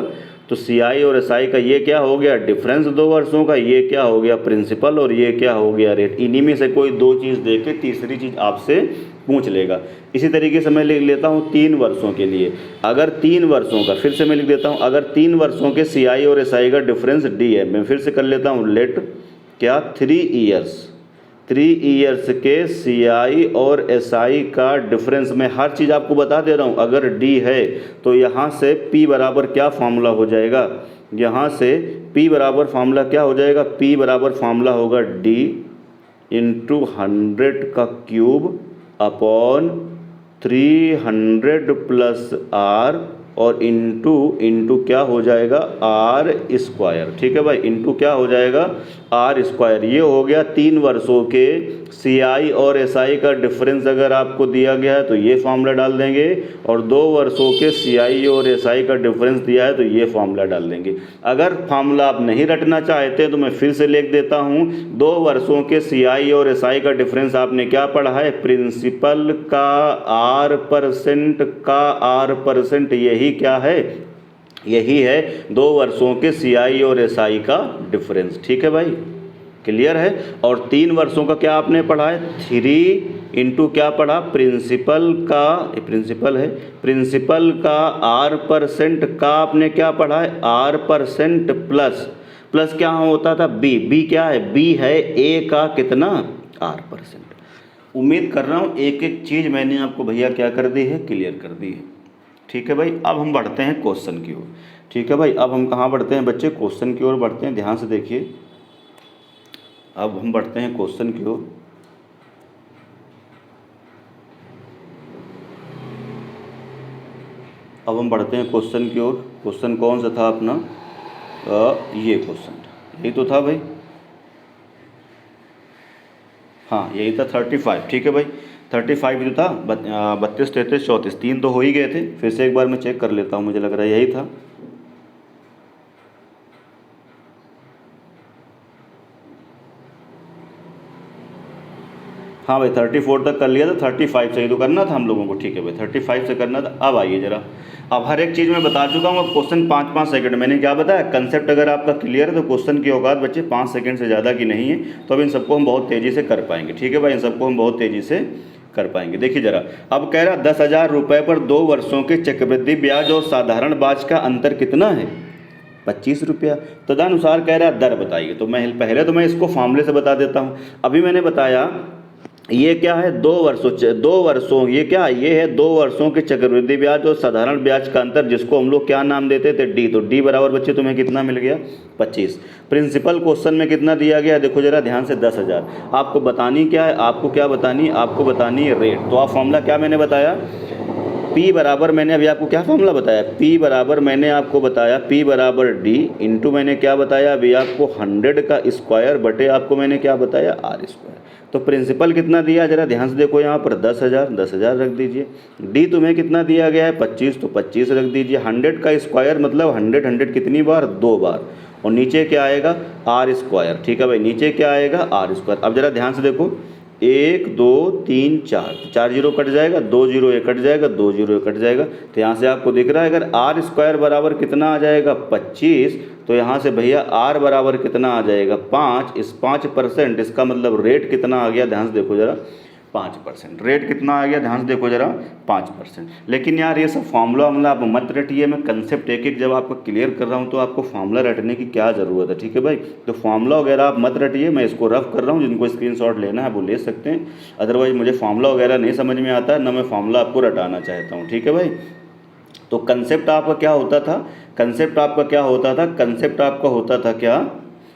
तो CI और SI का ये क्या हो गया, डिफरेंस 2 वर्षों का, ये क्या हो गया, प्रिंसिपल, और ये क्या हो गया, रेट। इन्हीं में से कोई 2 चीज़ दे के तीसरी चीज़ आपसे पूछ लेगा। इसी तरीके से मैं लिख लेता हूँ 3 वर्षों के लिए, अगर 3 वर्षों का, फिर से मैं लिख देता हूँ, अगर 3 वर्षों के CI और SI का डिफरेंस D है, मैं फिर से कर लेता हूँ, लेट क्या, 3 ईयर्स के CI और SI का डिफरेंस, मैं हर चीज़ आपको बता दे रहा हूँ। अगर D है तो यहाँ से P बराबर क्या फार्मूला हो जाएगा, यहाँ से P बराबर फार्मूला क्या हो जाएगा, P बराबर फार्मूला होगा D इंटू 100 का क्यूब अपॉन 300 प्लस R और इंटू क्या हो जाएगा, R²। ठीक है भाई, इंटू क्या हो जाएगा, आर स्क्वायर। ये हो गया 3 वर्षों के सी आई और एस आई का डिफरेंस अगर आपको दिया गया है तो ये फॉर्मूला डाल देंगे, और 2 वर्षों के सी आई और एस आई का डिफरेंस दिया है तो ये फॉर्मूला डाल देंगे। अगर फॉर्मूला आप नहीं रटना चाहते तो मैं फिर से लिख देता हूँ। 2 वर्षों के सी आई और एस आई का डिफरेंस आपने क्या पढ़ा है, प्रिंसिपल का आर परसेंट, यही क्या है, यही है 2 वर्षों के सी आई और एस आई का डिफरेंस। ठीक है भाई, क्लियर है। और 3 वर्षों का क्या आपने पढ़ा है, 3 इंटू क्या पढ़ा, प्रिंसिपल का, प्रिंसिपल है, प्रिंसिपल का आर परसेंट का आपने क्या पढ़ा है, आर परसेंट प्लस क्या होता था, बी क्या है, बी है ए का कितना, आर परसेंट। उम्मीद कर रहा हूँ एक एक चीज़ मैंने आपको भैया क्या कर दी है, क्लियर कर दी है। ठीक है भाई, अब हम बढ़ते हैं क्वेश्चन की ओर। ठीक है भाई, अब हम कहाँ बढ़ते हैं बच्चे, क्वेश्चन की ओर बढ़ते हैं। ध्यान से देखिए, अब हम बढ़ते हैं क्वेश्चन की ओर। अब हम बढ़ते हैं क्वेश्चन की ओर। क्वेश्चन कौन सा था अपना, ये क्वेश्चन यही तो था भाई, हाँ यही था 35। ठीक है भाई, 35 जो था, 32, 33, 34, 3 तो हो ही गए थे। फिर से एक बार मैं चेक कर लेता हूँ, मुझे लग रहा है यही था। हाँ भाई 34 तक कर लिया था, 35 से ही तो करना था हम लोगों को। ठीक है भाई 35 से करना था। अब आइए ज़रा, अब हर एक चीज़ मैं बता चुका हूँ। अब क्वेश्चन 5-5 सेकंड, मैंने क्या बताया, कंसेप्ट अगर आपका क्लियर है तो क्वेश्चन की औकात बच्चे 5 सेकंड से ज़्यादा की नहीं है। तो अब इन सबको हम बहुत तेज़ी से कर पाएंगे। ठीक है भाई, इन सबको हम बहुत तेज़ी से कर पाएंगे। देखिए ज़रा, अब कह रहा 10,000 रुपये पर 2 वर्षों के चक्रवृद्धि ब्याज और साधारण ब्याज का अंतर कितना है, 25 रुपया। तदनुसार कह रहा दर बताइए। तो मैं पहले तो मैं इसको फॉर्मूले से बता देता हूँ। अभी मैंने बताया ये क्या है, 2 वर्षों, ये क्या है, ये है 2 वर्षों के चक्रवृद्धि ब्याज और साधारण ब्याज का अंतर, जिसको हम लोग क्या नाम देते थे, डी। तो डी बराबर बच्चे तुम्हें कितना मिल गया, 25। प्रिंसिपल क्वेश्चन में कितना दिया गया, देखो जरा ध्यान से, 10,000। आपको बतानी क्या है, आपको क्या बतानी, आपको बतानी है रेट। तो आप फॉर्मूला क्या मैंने बताया, P बराबर, मैंने अभी आपको क्या फॉर्मूला बताया, P बराबर मैंने आपको बताया P बराबर D इंटू मैंने क्या बताया अभी आपको 100 का स्क्वायर बटे आपको मैंने क्या बताया R स्क्वायर। तो प्रिंसिपल कितना दिया, जरा ध्यान से देखो, यहाँ पर 10,000 रख दीजिए। D तुम्हें कितना दिया गया है 25, तो 25 रख दीजिए। 100 का स्क्वायर मतलब 100 कितनी बार, 2 बार, और नीचे क्या आएगा, R स्क्वायर। ठीक है भाई, नीचे क्या आएगा, R स्क्वायर। अब जरा ध्यान से देखो, 1 2 3 4, 4 जीरो कट जाएगा, 2 जीरो ये कट जाएगा, 2 जीरो ये कट जाएगा। तो यहाँ से आपको दिख रहा है अगर आर स्क्वायर बराबर कितना आ जाएगा 25, तो यहाँ से भैया आर बराबर कितना आ जाएगा 5। इस 5%, इसका मतलब रेट कितना आ गया, ध्यान से देखो जरा, 5%। रेट कितना आ गया, ध्यान से देखो जरा, 5%। लेकिन यार ये सब फार्मूला वामला आप मत रटिए, मैं कंसेप्ट एक एक जब आपको क्लियर कर रहा हूँ तो आपको फार्मूला रटने की क्या ज़रूरत है। ठीक है भाई, तो फार्मूला वगैरह आप मत रटिए, मैं इसको रफ कर रहा हूँ, जिनको स्क्रीनशॉट लेना है वो ले सकते हैं। अदरवाइज मुझे फार्मूला वगैरह नहीं समझ में आता है, ना मैं फार्मूला आपको रटाना चाहता हूँ। ठीक है भाई, तो कंसेप्ट आपका क्या होता था, कंसेप्ट आपका क्या होता था, कंसेप्ट आपका होता था क्या,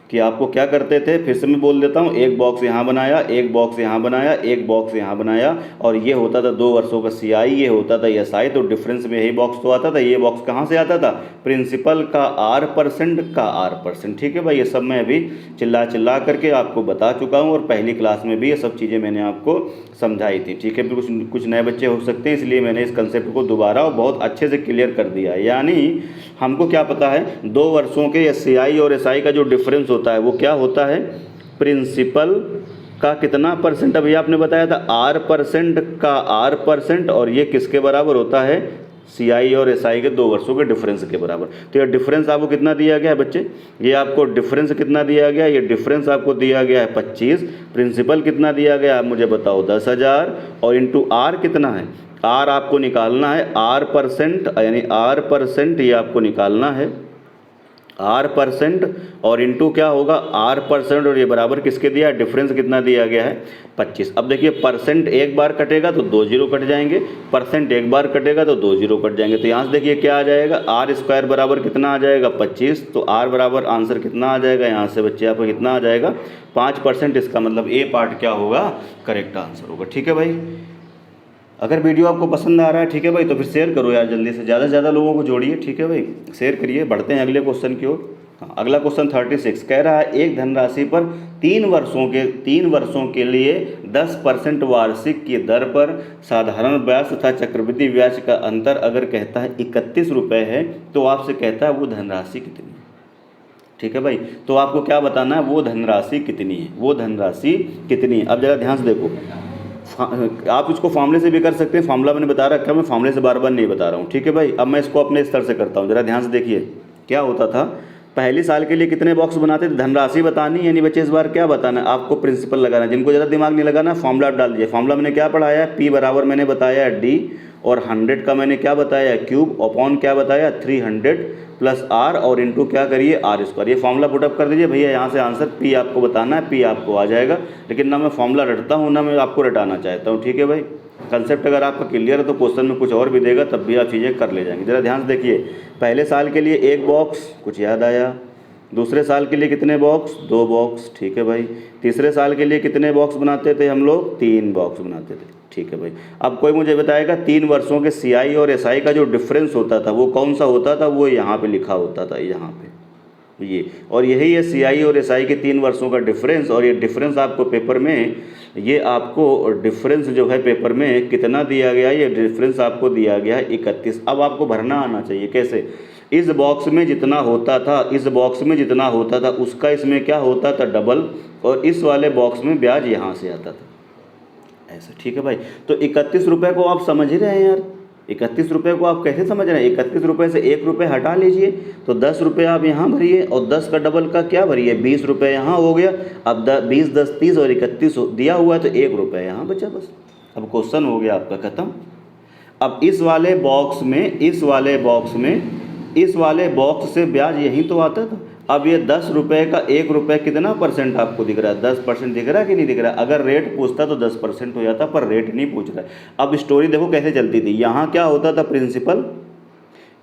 कि आपको क्या करते थे, फिर से मैं बोल देता हूँ, एक बॉक्स यहाँ बनाया, एक बॉक्स यहाँ बनाया, एक बॉक्स यहाँ बनाया, और ये होता था 2 वर्षों का सीआई, ये होता था एसआई। तो डिफरेंस में यही बॉक्स तो आता था। ये बॉक्स कहाँ से आता था, प्रिंसिपल का R%। ठीक है भाई, ये सब मैं अभी चिल्ला करके आपको बता चुका हूँ, और पहली क्लास में भी ये सब चीज़ें मैंने आपको समझाई थी। ठीक है, फिर कुछ नए बच्चे हो सकते हैं, इसलिए मैंने इस कंसेप्ट को दोबारा और बहुत अच्छे से क्लियर कर दिया है। यानी हमको क्या पता है, 2 वर्षों के सीआई और एसआई का जो डिफरेंस होता है वो क्या होता है, प्रिंसिपल का कितना परसेंट, अभी आपने बताया था R% का R%, और ये किसके बराबर होता है, सीआई और एसआई के 2 वर्षों के डिफरेंस के बराबर। तो ये डिफरेंस आपको कितना दिया गया है बच्चे, ये आपको डिफरेंस कितना दिया गया है, ये डिफरेंस आपको दिया गया है 25। प्रिंसिपल कितना दिया गया है मुझे बताओ 10,000, और इंटू आर कितना है, आर आपको निकालना है R%, यानी R%, ये आपको निकालना है R%, और इंटू क्या होगा R%, और ये बराबर किसके दिया है, डिफरेंस कितना दिया गया है 25। अब देखिए, परसेंट एक बार कटेगा तो 2 जीरो कट जाएंगे, परसेंट एक बार कटेगा तो 2 जीरो कट जाएंगे। तो यहाँ से देखिए क्या आ जाएगा, R स्क्वायर बराबर कितना आ जाएगा 25। तो R बराबर आंसर कितना आ जाएगा, यहाँ से बच्चे आपको कितना आ जाएगा 5%। इसका मतलब ए पार्ट क्या होगा, करेक्ट आंसर होगा। ठीक है भाई, अगर वीडियो आपको पसंद आ रहा है, ठीक है भाई, तो फिर शेयर करो यार, जल्दी से ज़्यादा लोगों को जोड़िए। ठीक है भाई, शेयर करिए। बढ़ते हैं अगले क्वेश्चन की ओर। हाँ, अगला क्वेश्चन 36 कह रहा है एक धनराशि पर 3 वर्षों के लिए 10% वार्षिक की दर पर साधारण ब्याज तथा चक्रवृद्धि ब्याज का अंतर अगर कहता है 31 रुपये है तो आपसे कहता है वो धनराशि कितनी है। ठीक है भाई, तो आपको क्या बताना है, वो धनराशि कितनी है, वो धनराशि कितनी है। अब जरा ध्यान से देखो, आप इसको फॉर्मूले से भी कर सकते हैं, फॉर्मूला मैंने बता रखा है, मैं फॉर्मूले से बार बार नहीं बता रहा हूँ। ठीक है भाई, अब मैं इसको अपने स्तर से करता हूँ, जरा ध्यान से देखिए क्या होता था। पहली साल के लिए कितने बॉक्स बनाते थे, धनराशि बतानी, यानी बच्चे इस बार क्या बताना है आपको, प्रिंसिपल लगाना है। जिनको ज़रा दिमाग नहीं लगाना फॉर्मूला डाल दीजिए। फॉर्मूला मैंने क्या पढ़ाया है, पी बराबर मैंने बताया डी और 100 का मैंने क्या बताया क्यूब अपॉन क्या बताया 300 प्लस आर और इंटू क्या करिए आर स्क्वायर। ये फॉर्मूला पुटअप कर दीजिए भैया, यहाँ से आंसर पी आपको बताना है, पी आपको आ जाएगा। लेकिन ना मैं फॉर्मूला रटता हूँ ना मैं आपको रटाना चाहता हूँ। ठीक है भाई, कंसेप्ट अगर आपका क्लियर है तो क्वेश्चन में कुछ और भी देगा तब भी आप चीज़ें कर ले जाएंगे। जरा ध्यान से देखिए, पहले साल के लिए 1 बॉक्स, कुछ याद आया। दूसरे साल के लिए कितने बॉक्स, 2 बॉक्स। ठीक है भाई, तीसरे साल के लिए कितने बॉक्स बनाते थे हम लोग, 3 बॉक्स बनाते थे। ठीक है भाई, अब कोई मुझे बताएगा 3 वर्षों के सीआई और एसआई का जो डिफरेंस होता था वो कौन सा होता था, वो यहाँ पे लिखा होता था, यहाँ पे ये, और यही है सीआई और एसआई के 3 वर्षों का डिफरेंस। और ये डिफरेंस आपको पेपर में, ये आपको डिफरेंस जो है पेपर में कितना दिया गया, ये डिफरेंस आपको दिया गया है 31। अब आपको भरना आना चाहिए कैसे, इस बॉक्स में जितना होता था, इस बॉक्स में जितना होता था उसका इसमें क्या होता था डबल, और इस वाले बॉक्स में ब्याज यहाँ से आता था ऐसा। ठीक है भाई, तो 31 रुपये को आप समझ ही रहे हैं यार, 31 रुपये को आप कैसे समझ रहे हैं। 31 रुपये से 1 रुपये हटा लीजिए तो 10 रुपये आप यहाँ भरिए और 10 का डबल का क्या भरिए 20 रुपये यहाँ हो गया। अब 20 10 30 और 31 दिया हुआ है तो 1 रुपये यहाँ बचा बस। अब क्वेश्चन हो गया आपका खत्म। अब इस वाले बॉक्स में, इस वाले बॉक्स से ब्याज यही तो आता था। अब ये 10 रुपये का 1 रुपये कितना परसेंट आपको दिख रहा है, 10% दिख रहा है कि नहीं दिख रहा है। अगर रेट पूछता तो 10% हो जाता, पर रेट नहीं पूछ रहा है। अब स्टोरी देखो कैसे चलती थी, यहाँ क्या होता था प्रिंसिपल,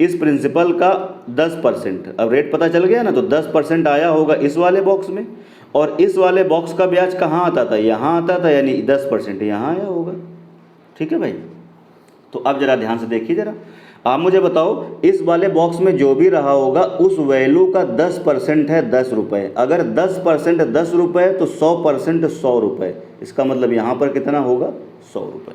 इस प्रिंसिपल का 10%, अब रेट पता चल गया ना, तो 10% आया होगा इस वाले बॉक्स में, और इस वाले बॉक्स का ब्याज कहाँ आता था, यहाँ आता था, यानी 10% यहाँ आया होगा। ठीक है भाई, तो अब जरा ध्यान से देखिए, जरा आप मुझे बताओ, इस वाले बॉक्स में जो भी रहा होगा उस वैल्यू का 10% है 10 रुपये। अगर 10% 10 रुपये तो 100% 100 रुपये, इसका मतलब यहाँ पर कितना होगा 100 रुपये।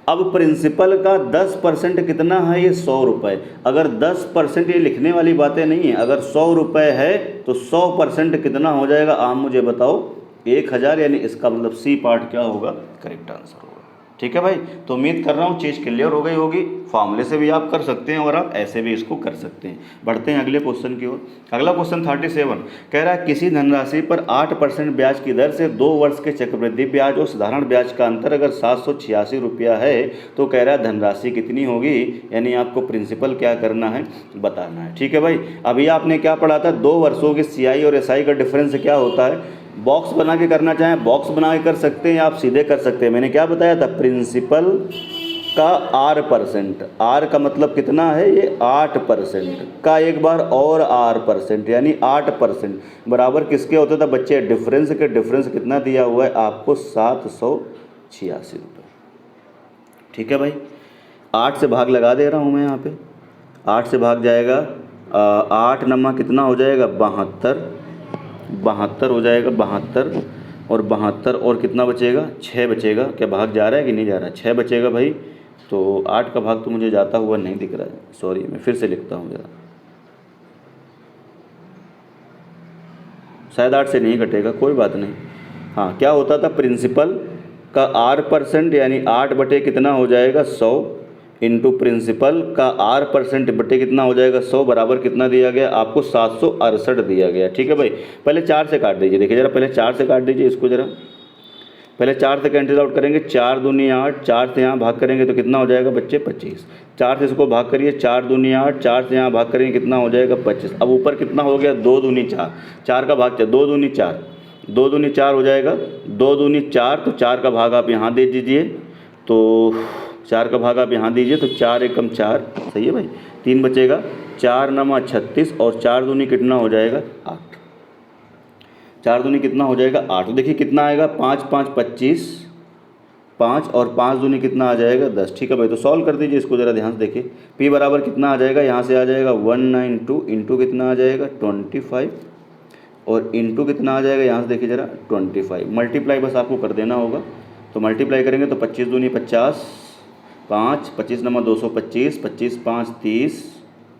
अब प्रिंसिपल का 10% कितना है, ये 100 रुपये। अगर 10%, ये लिखने वाली बातें नहीं है, अगर 100 रुपये है तो 100% कितना हो जाएगा, आप मुझे बताओ 1000, यानी इसका मतलब सी पार्ट क्या होगा, करेक्ट आंसर होगा। ठीक है भाई, तो उम्मीद कर रहा हूँ चीज़ क्लियर हो गई होगी। फॉर्मूले से भी आप कर सकते हैं और आप ऐसे भी इसको कर सकते हैं। बढ़ते हैं अगले क्वेश्चन की ओर। अगला क्वेश्चन 37 कह रहा है किसी धनराशि पर 8% ब्याज की दर से 2 वर्ष के चक्रवृद्धि ब्याज और साधारण ब्याज का अंतर अगर 786 रुपया है तो कह रहा है धनराशि कितनी होगी, यानी आपको प्रिंसिपल क्या करना है, बताना है। ठीक है भाई, अभी आपने क्या पढ़ा था, 2 वर्षों के सीआई और एसआई का डिफरेंस क्या होता है। बॉक्स बना के करना चाहें बॉक्स बना के कर सकते हैं, आप सीधे कर सकते हैं। मैंने क्या बताया था, प्रिंसिपल का R%, आर का मतलब कितना है, ये 8% का एक बार और R%, यानी 8% बराबर किसके होता था बच्चे, डिफरेंस के। डिफरेंस कितना दिया हुआ है आपको, 786 रुपये। ठीक है भाई, 8 से भाग लगा दे रहा हूँ मैं यहाँ पे, 8 से भाग जाएगा 8 नमा कितना हो जाएगा, 72 हो जाएगा, 72 और 72 और कितना बचेगा, 6 बचेगा। क्या भाग जा रहा है कि नहीं जा रहा है, 6 बचेगा भाई। तो 8 का भाग तो मुझे जाता हुआ नहीं दिख रहा है, सॉरी, मैं फिर से लिखता हूँ जरा, शायद 8 से नहीं कटेगा, कोई बात नहीं। हाँ, क्या होता था, प्रिंसिपल का R% यानी 8 बटे कितना हो जाएगा 100 इंटू प्रिंसिपल का R% बटे कितना हो जाएगा 100 बराबर कितना दिया गया आपको, 768 दिया गया। ठीक है भाई, पहले 4 से काट दीजिए, देखिए जरा, पहले 4 से काट दीजिए इसको जरा, पहले 4 से कैंसिल आउट करेंगे, 4 दूनी 8, 4 से यहाँ भाग करेंगे तो कितना हो जाएगा बच्चे 25। 4 से इसको भाग करिए, 4 दूनी 8, 4 से यहाँ भाग करेंगे कितना हो जाएगा 25। अब ऊपर कितना हो गया, 2 दूनी 4, 4 का भाग 2 दूनी 4, 2 दूनी 4 हो जाएगा, 2 दूनी 4, तो 4 का भाग आप यहाँ दे दीजिए, तो 4 का भाग आप यहाँ दीजिए, तो 4 एकम 4, सही है भाई, 3 बचेगा, 4 नमा 36 और 4 दूनी कितना हो जाएगा 8, 4 दूनी कितना हो जाएगा 8। तो देखिए कितना आएगा, 5 5 25, 5 और 5 दूनी कितना आ जाएगा 10। ठीक है भाई, तो सॉल्व कर दीजिए इसको ज़रा ध्यान से देखिए। p बराबर कितना आ जाएगा, यहाँ से आ जाएगा 192 इंटू कितना आ जाएगा 25 और इंटू कितना आ जाएगा यहाँ से देखिए ज़रा 25। मल्टीप्लाई बस आपको कर देना होगा, तो मल्टीप्लाई करेंगे तो 25 दूनी 50, 5 25 नंबर 225, 25 5 30,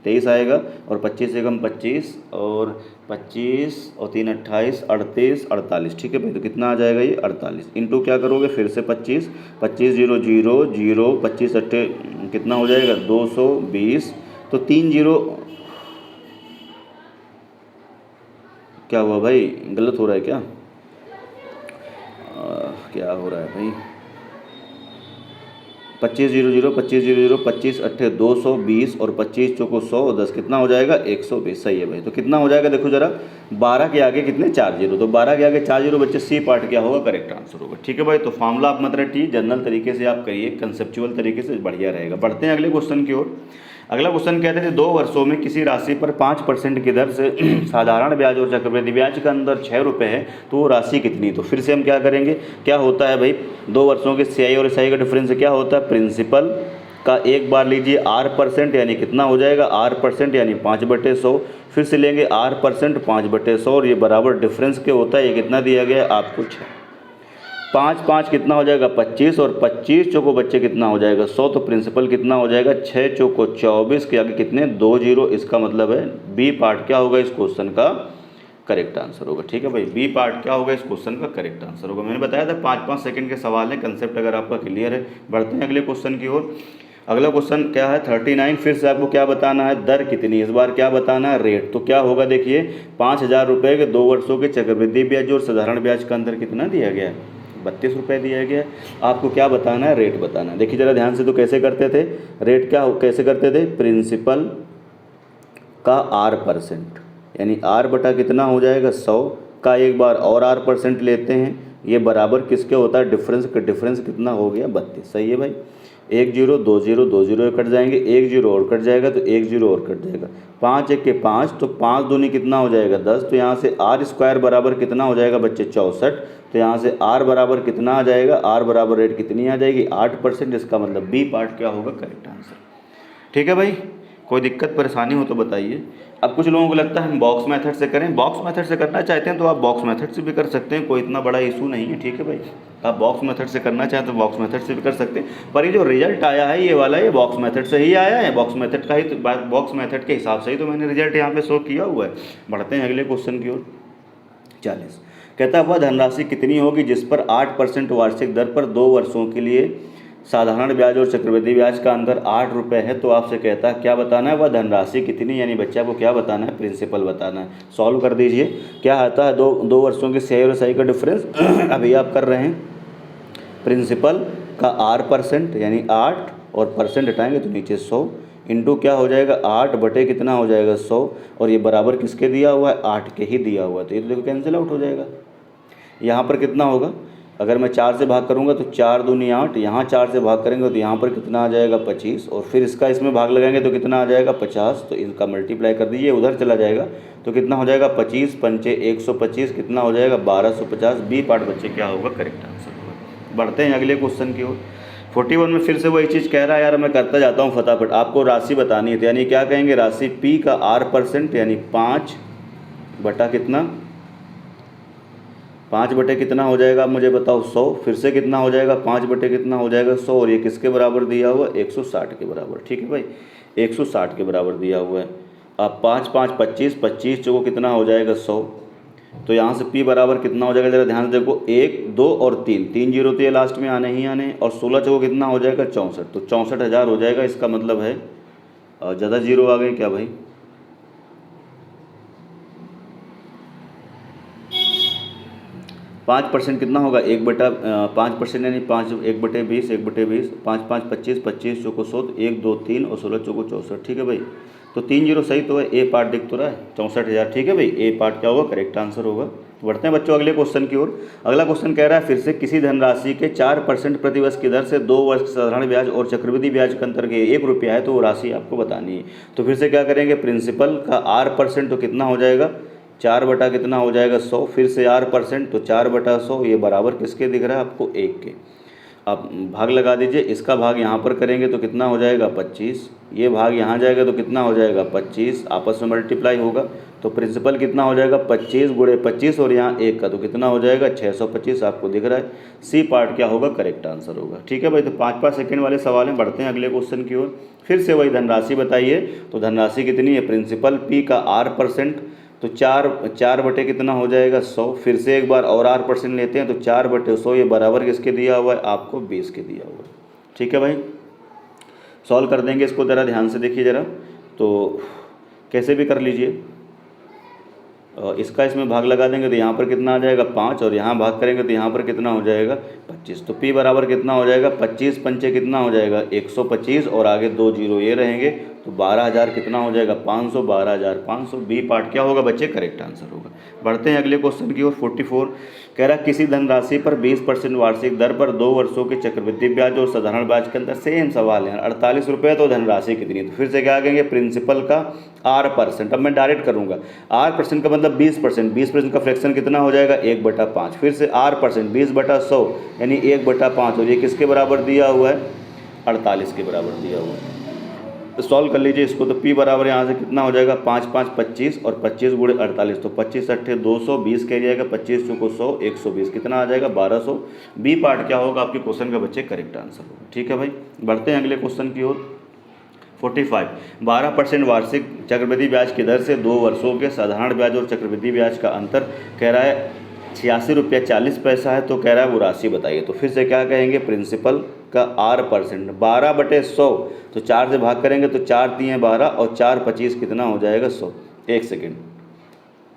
23 आएगा और 25 एकम 25 और 25 और 3 28 38 48। ठीक है भाई, तो कितना आ जाएगा ये 48। इंटू क्या करोगे फिर से 25 25 0 0 0 25 अट्ठे कितना हो जाएगा 220। तो 3 जीरो क्या हुआ भाई, गलत हो रहा है क्या? क्या हो रहा है भाई? 25 0 0 25 0 0 25 अट्ठे 220 और 25 चौको 100 और 10 कितना हो जाएगा 120। सही है भाई, तो कितना हो जाएगा देखो जरा, 12 के आगे कितने 4 जीरो, तो 12 के आगे 4 जीरो बच्चे सी पार्ट क्या होगा, करेक्ट आंसर होगा। ठीक है भाई, तो फॉर्मूला आप मत रटिए, जनरल तरीके से आप करिए, कंसेप्चुअल तरीके से बढ़िया रहेगा। बढ़ते हैं अगले क्वेश्चन की ओर। अगला क्वेश्चन कहते हैं 2 वर्षों में किसी राशि पर 5% की दर से साधारण ब्याज और चक्रवृद्धि ब्याज का अंदर 6 रुपये है, तो वो राशि कितनी। तो फिर से हम क्या करेंगे, क्या होता है भाई 2 वर्षों के CI और SI का डिफरेंस क्या होता है, प्रिंसिपल का एक बार लीजिए R% यानी कितना हो जाएगा R% यानी 5/100, फिर से लेंगे R% 5/100 और ये बराबर डिफरेंस के होता है, ये कितना दिया गया है आपको 6। 5 5 कितना हो जाएगा 25 और 25 चौको बच्चे कितना हो जाएगा 100, तो प्रिंसिपल कितना हो जाएगा 6 चौको 24 के आगे कितने 2 जीरो। इसका मतलब है बी पार्ट क्या होगा इस क्वेश्चन का करेक्ट आंसर होगा। ठीक है भाई, बी पार्ट क्या होगा इस क्वेश्चन का करेक्ट आंसर होगा। मैंने बताया था 5-5 सेकंड के सवाल है, कंसेप्ट अगर आपका क्लियर है। बढ़ते हैं अगले क्वेश्चन की ओर। अगला क्वेश्चन क्या है 39। फिर से आपको क्या बताना है, दर कितनी, इस बार क्या बताना है रेट। तो क्या होगा देखिए 5,000 रुपये के 2 वर्षों के चक्रवृद्धि ब्याज और साधारण ब्याज का अंदर कितना दिया गया है 32 रुपये दिया गया है। आपको क्या बताना है, रेट बताना है। देखिए जरा ध्यान से, तो कैसे करते थे रेट, क्या कैसे करते थे, प्रिंसिपल का R% यानी R बटा कितना हो जाएगा 100 का एक बार और R% लेते हैं, ये बराबर किसके होता है डिफरेंस का, डिफरेंस कितना हो गया 32। सही है भाई, 1 जीरो 2 जीरो 2 जीरो कट जाएंगे, 1 जीरो और कट जाएगा तो 1 जीरो और कट जाएगा, 5 1 के 5 तो 5 दूनी कितना हो जाएगा 10। तो यहाँ से R² बराबर कितना हो जाएगा बच्चे 64। तो यहाँ से R बराबर कितना आ जाएगा, R बराबर रेट कितनी आ जाएगी 8%। इसका मतलब बी पार्ट क्या होगा करेक्ट आंसर। ठीक है भाई, कोई दिक्कत परेशानी हो तो बताइए। अब कुछ लोगों को लगता है हम बॉक्स मेथड से करें, बॉक्स मेथड से करना चाहते हैं तो आप बॉक्स मेथड से भी कर सकते हैं, कोई इतना बड़ा इशू नहीं है। ठीक है भाई, आप बॉक्स मेथड से करना चाहें तो बॉक्स मेथड से भी कर सकते हैं, पर ये जो रिजल्ट आया है ये वाला ये बॉक्स मेथड से ही आया है, बॉक्स मेथड का ही बॉक्स मेथड के हिसाब से ही तो मैंने रिजल्ट यहाँ पे शो किया हुआ है। बढ़ते हैं अगले क्वेश्चन की ओर। 40 कहता है वह धनराशि कितनी होगी जिस पर 8% वार्षिक दर पर 2 वर्षों के लिए साधारण ब्याज और चक्रवृद्धि ब्याज का अंदर 8 रुपये है। तो आपसे कहता है क्या बताना है, वह धनराशि कितनी, यानी बच्चा को क्या बताना है, प्रिंसिपल बताना है। सॉल्व कर दीजिए, क्या आता है दो वर्षों के CI और SI का डिफरेंस अभी आप कर रहे हैं, प्रिंसिपल का R% यानी 8 और परसेंट हटाएंगे तो नीचे 100 इंटू क्या हो जाएगा 8 बटे कितना हो जाएगा 100 और ये बराबर किसके दिया हुआ है 8 के ही दिया हुआ है। तो ये तो देखो कैंसिल आउट हो जाएगा। यहाँ पर कितना होगा, अगर मैं 4 से भाग करूँगा तो 4 दूनी 8, यहाँ 4 से भाग करेंगे तो यहाँ पर कितना आ जाएगा 25 और फिर इसका इसमें भाग लगाएंगे तो कितना आ जाएगा 50। तो इनका मल्टीप्लाई कर दीजिए, उधर चला जाएगा तो कितना हो जाएगा 25 पंचे 125 कितना हो जाएगा 1250। बी पार्ट बच्चे क्या होगा करेक्ट आंसर होगा। बढ़ते हैं अगले क्वेश्चन की ओर। 41 में फिर से वही चीज़ कह रहा है, यार मैं करता जाता हूँ फटाफट, आपको राशि बतानी है। तो यानी क्या कहेंगे, राशि P का R% यानी 5 बटा कितना 5 बटे कितना हो जाएगा आप मुझे बताओ 100, फिर से कितना हो जाएगा 5 बटे कितना हो जाएगा 100 और ये किसके बराबर दिया हुआ 160 के बराबर। ठीक है भाई, 160 के बराबर दिया हुआ है। अब 5 5 25 25 चौको कितना हो जाएगा 100। तो यहाँ से P बराबर कितना हो जाएगा, जरा ध्यान से देखो 1 2 और 3 जीरो तो ये लास्ट में आने ही आने, और 16 चौको कितना हो जाएगा 64, तो 64,000 हो जाएगा। इसका मतलब है ज़्यादा जीरो आ गए क्या भाई, 5% कितना होगा 1/5% यानी 5 1/20 1/20 5 5 25 25 चौको 100 1 2 3 और 16 चौको 64। ठीक है भाई, तो 3 जीरो सही तो है, ए पार्ट दिख तो रहा है 64,000। ठीक है भाई, ए पार्ट क्या होगा करेक्ट आंसर होगा। बढ़ते हैं बच्चों अगले क्वेश्चन की ओर। अगला क्वेश्चन कह रहा है फिर से किसी धनराशि के 4% प्रतिवर्ष की दर से 2 वर्ष साधारण ब्याज और चक्रवृद्धि ब्याज का अंतर के 1 रुपया है, तो वो राशि आपको बतानी है। तो फिर से क्या करेंगे, प्रिंसिपल का R% तो कितना हो जाएगा 4 बटा कितना हो जाएगा 100, फिर से R%, तो 4 बटा 100 ये बराबर किसके दिख रहा है आपको 1 के। आप भाग लगा दीजिए, इसका भाग यहाँ पर करेंगे तो कितना हो जाएगा 25, ये भाग यहाँ जाएगा तो कितना हो जाएगा 25, आपस में मल्टीप्लाई होगा तो प्रिंसिपल कितना हो जाएगा 25 गुणे 25 और यहाँ 1 का तो कितना हो जाएगा 625, आपको दिख रहा है। सी पार्ट क्या होगा, करेक्ट आंसर होगा। ठीक है भाई, तो 5-5 सेकंड वाले सवाल में बढ़ते हैं अगले क्वेश्चन की ओर। फिर से वही धनराशि बताइए, तो धनराशि कितनी है, प्रिंसिपल पी का R%, तो 4 बटे कितना हो जाएगा 100। फिर से एक बार और R% लेते हैं तो 4/100, ये बराबर किसके दिया हुआ है, आपको 20 के दिया हुआ है। ठीक है भाई, सॉल्व कर देंगे इसको, ज़रा ध्यान से देखिए ज़रा, तो कैसे भी कर लीजिए। इसका इसमें भाग लगा देंगे तो यहाँ पर कितना आ जाएगा 5, और यहाँ भाग करेंगे तो यहाँ पर कितना हो जाएगा 25। तो P बराबर कितना हो जाएगा 25 पंचे कितना हो जाएगा 125, और आगे 2 जीरो ये रहेंगे तो 12,000 कितना हो जाएगा 500, 12,500। बी पार्ट क्या होगा बच्चे, करेक्ट आंसर होगा। बढ़ते हैं अगले क्वेश्चन की ओर। 44 कह रहा किसी धनराशि पर 20% वार्षिक दर पर 2 वर्षों के चक्रवृद्धि ब्याज और साधारण ब्याज के अंदर सेम सवाल है, 48 रुपये, तो धनराशि कितनी। तो फिर से क्या कहेंगे, प्रिंसिपल का R%। अब मैं डायरेक्ट करूँगा, R% का मतलब 20%, 20% का फ्रैक्शन कितना हो जाएगा 1/5। फिर से R%, 20/100 यानी 1/5, और ये किसके बराबर दिया हुआ है 48 के बराबर दिया हुआ है। तो सॉल्व कर लीजिए इसको, तो P बराबर यहाँ से कितना हो जाएगा 5 5 25 और 25 गुणे 48, तो 25 अट्ठे 200, 20 कह जाएगा, 25 चौको 100, 120 कितना आ जाएगा 1200। बी पार्ट क्या होगा आपके क्वेश्चन का बच्चे, करेक्ट आंसर होगा। ठीक है भाई, बढ़ते हैं अगले क्वेश्चन की ओर। 45 12% वार्षिक चक्रवृद्धि ब्याज की दर से 2 वर्षों के साधारण ब्याज और चक्रवृद्धि ब्याज का अंतर कह रहा है 86.40 रुपये है, तो कह रहा है वो राशि बताइए। तो फिर से क्या कहेंगे, प्रिंसिपल का R%, 12/100, तो 4 से भाग करेंगे तो 4 दिए 12 और 4 25 कितना हो जाएगा 100। एक सेकेंड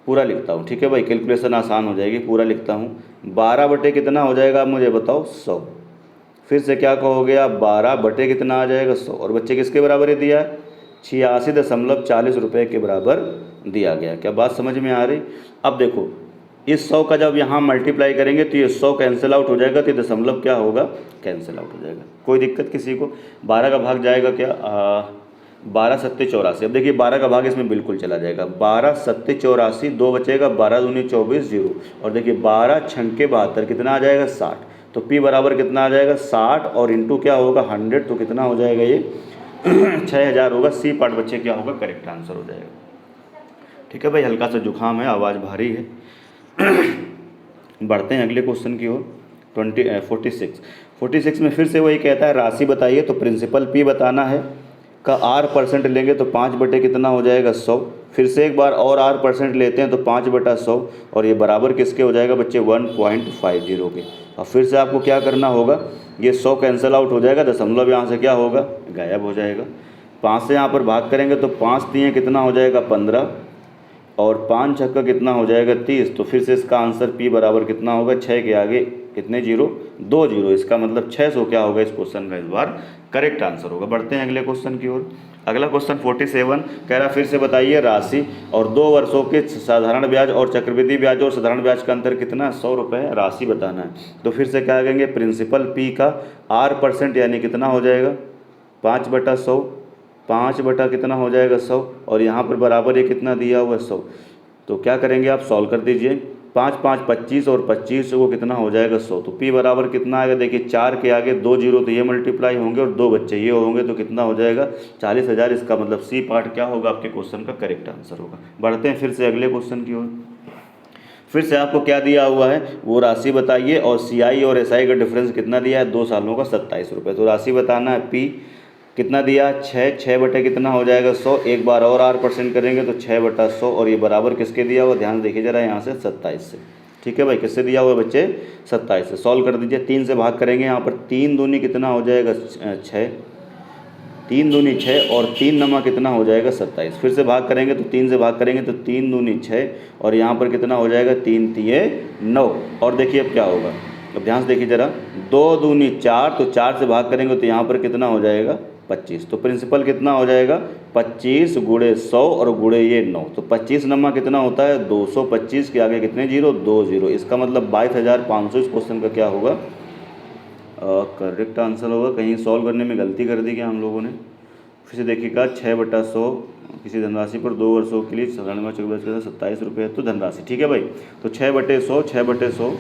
पूरा लिखता हूँ, ठीक है भाई, कैलकुलेशन आसान हो जाएगी, पूरा लिखता हूँ। 12 बटे कितना हो जाएगा आप मुझे बताओ 100। फिर से क्या कहोगे आप, 12 बटे कितना आ जाएगा 100, और बच्चे किसके बराबर ही दिया है 86.40 रुपये के बराबर दिया गया। क्या बात समझ में आ रही। अब देखो इस 100 का जब यहाँ मल्टीप्लाई करेंगे तो ये 100 कैंसिल आउट हो जाएगा, तो ये दशमलव क्या होगा, कैंसिल आउट हो जाएगा। कोई दिक्कत किसी को। 12 का भाग जाएगा क्या 12 सत्ते 84। अब देखिए 12 का भाग इसमें बिल्कुल चला जाएगा, 12 सत्ते 84, 2 बचेगा, 12 दूनी 24 जीरो, और देखिए 12 छंके 72 कितना आ जाएगा 60। तो P बराबर कितना आ जाएगा 60 और इंटू क्या होगा 100, तो कितना हो जाएगा ये 6000 होगा। सी पार्ट बच्चे क्या होगा, करेक्ट आंसर हो जाएगा। ठीक है भाई, हल्का सा जुकाम है, आवाज़ भारी है। बढ़ते हैं अगले क्वेश्चन की ओर। 46 में फिर से वही कहता है राशि बताइए, तो प्रिंसिपल P बताना है का R% लेंगे तो 5 बटे कितना हो जाएगा 100। फिर से एक बार और R% लेते हैं तो 5/100, और ये बराबर किसके हो जाएगा बच्चे 1.50 के। और फिर से आपको क्या करना होगा, ये 100 कैंसिल आउट हो जाएगा, दशमलव यहाँ से क्या होगा गायब हो जाएगा। 5 से यहाँ पर भाग करेंगे तो 5 दिए कितना हो जाएगा 15, और 5 छक्का कितना हो जाएगा 30। तो फिर से इसका आंसर P बराबर कितना होगा, 6 के आगे कितने जीरो 2 जीरो, इसका मतलब 600 क्या होगा इस क्वेश्चन का इस बार करेक्ट आंसर होगा। बढ़ते हैं अगले क्वेश्चन की ओर। अगला क्वेश्चन 47 कह रहा फिर से बताइए राशि और 2 वर्षों के साधारण ब्याज और चक्रवृद्धि ब्याज और साधारण ब्याज का अंतर कितना 100 रुपये, राशि बताना है। तो फिर से क्या कहेंगे, प्रिंसिपल P का R% यानी कितना हो जाएगा 5/100, 5 बटा कितना हो जाएगा 100, और यहाँ पर बराबर ये कितना दिया हुआ है 100। तो क्या करेंगे आप सॉल्व कर दीजिए, 5 5 25 और 25 वो कितना हो जाएगा 100। तो P बराबर कितना आएगा, देखिए 4 के आगे 2 जीरो तो ये मल्टीप्लाई होंगे और 2 बच्चे ये होंगे, तो कितना हो जाएगा 40,000। इसका मतलब सी पार्ट क्या होगा आपके क्वेश्चन का करेक्ट आंसर होगा। बढ़ते हैं फिर से अगले क्वेश्चन की ओर। फिर से आपको क्या दिया हुआ है वो राशि बताइए, और CI और SI का डिफरेंस कितना दिया है 2 सालों का 27 रुपये। तो राशि बताना है P कितना दिया 6 बटे कितना हो जाएगा 100, एक बार और R% करेंगे तो 6/100, और ये बराबर किसके दिया हुआ, ध्यान देखिए जरा यहाँ से 27 से। ठीक है भाई, किससे दिया हुआ बच्चे 27 से। सॉल्व कर दीजिए, 3 से भाग करेंगे, यहाँ पर 3 दूनी कितना हो जाएगा 6, 3 दूनी 6 और 3 नमा कितना हो जाएगा 27। फिर से भाग करेंगे तो 3 से भाग करेंगे तो 3 दूनी 6, और यहाँ पर कितना हो जाएगा 3 तिये 9। और देखिए अब क्या होगा, अब ध्यान से देखिए जरा, 2 दूनी 4, तो 4 से भाग करेंगे तो यहाँ पर कितना हो जाएगा 25। तो प्रिंसिपल कितना हो जाएगा 25 गुणे 100 और गुणे ये 9, तो 25 नमा कितना होता है 225 के आगे कितने जीरो 2 जीरो, इसका मतलब 22,500 इस क्वेश्चन का क्या होगा करेक्ट आंसर होगा। कहीं सॉल्व करने में गलती कर दी क्या हम लोगों ने। फिर से देखिएगा 6/100 किसी धनराशि पर 2 वर्षों के लिए साधारण चक्रवृद्धि 27 रुपये है, तो धनराशि ठीक है भाई। तो 6/100 6/100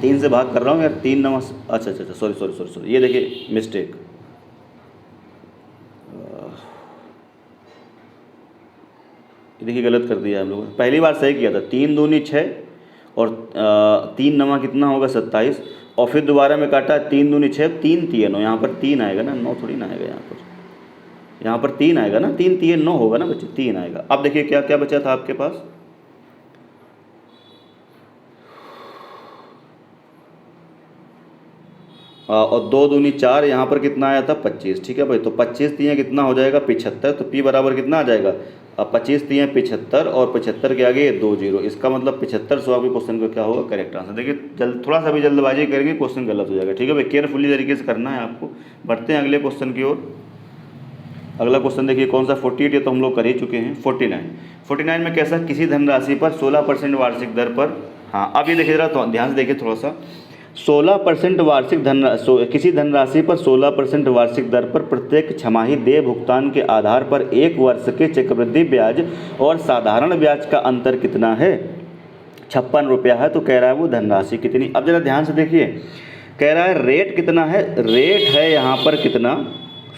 3 से भाग कर रहा हूँ यार, 3 9, अच्छा अच्छा अच्छा, सॉरी सॉरी सॉरी सॉरी, ये देखिए मिस्टेक, ये देखिए गलत कर दिया हम लोगों ने, पहली बार सही किया था। 3 दूनी 6 और 3 नवा कितना होगा 27, और फिर दोबारा में काटा 3 दूनी 6, 3 3 9, यहाँ पर 3 आएगा ना, 9 थोड़ी ना आएगा यहाँ पर, यहाँ पर 3 आएगा ना, 3 3 9 होगा ना बच्चे, 3 आएगा। अब देखिए क्या क्या बचा था आपके पास, और 2 दूनी 4, यहाँ पर कितना आया था 25, ठीक है भाई। तो 25 तियाँ कितना हो जाएगा 75, तो P बराबर कितना आ जाएगा, अब 25 तियाँ 75 और 75 के आगे ये 2 जीरो, इसका मतलब 75 सौ। आपके क्वेश्चन का क्या होगा करेक्ट आंसर। देखिए थोड़ा सा भी जल्दबाजी करेंगे क्वेश्चन गलत हो जाएगा, ठीक है भाई, केयरफुली तरीके से करना है आपको। बढ़ते हैं अगले क्वेश्चन की ओर। अगला क्वेश्चन देखिए कौन सा, 48, ये तो हम लोग कर ही चुके हैं। 49 में कैसा, किसी धनराशि पर 16% वार्षिक दर पर, हाँ अब ये देखिए जरा तो ध्यान से देखिए थोड़ा सा, 16% वार्षिक किसी धनराशि पर 16% वार्षिक दर पर प्रत्येक छमाही देय भुगतान के आधार पर 1 वर्ष के चक्रवृद्धि ब्याज और साधारण ब्याज का अंतर कितना है, 56 रुपया है। तो कह रहा है वो धनराशि कितनी। अब जरा ध्यान से देखिए, कह रहा है रेट कितना है, रेट है यहाँ पर कितना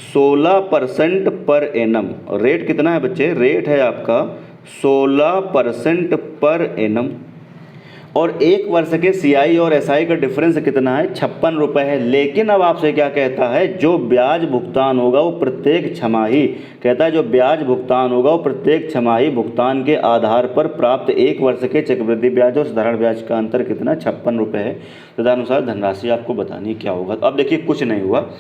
16% पर एनम। रेट कितना है बच्चे, रेट है आपका 16% पर एनम, और 1 वर्ष के सीआई और एसआई का डिफरेंस कितना है 56 रुपये है। लेकिन अब आपसे क्या कहता है, जो ब्याज भुगतान होगा वो प्रत्येक छमाही, कहता है जो ब्याज भुगतान होगा वो प्रत्येक छमाही भुगतान के आधार पर प्राप्त 1 वर्ष के चक्रवृद्धि ब्याज और साधारण ब्याज का अंतर कितना 56 रुपये है। तदनुसार धनराशि आपको बतानी क्या होगा। तो अब देखिए कुछ नहीं हुआ,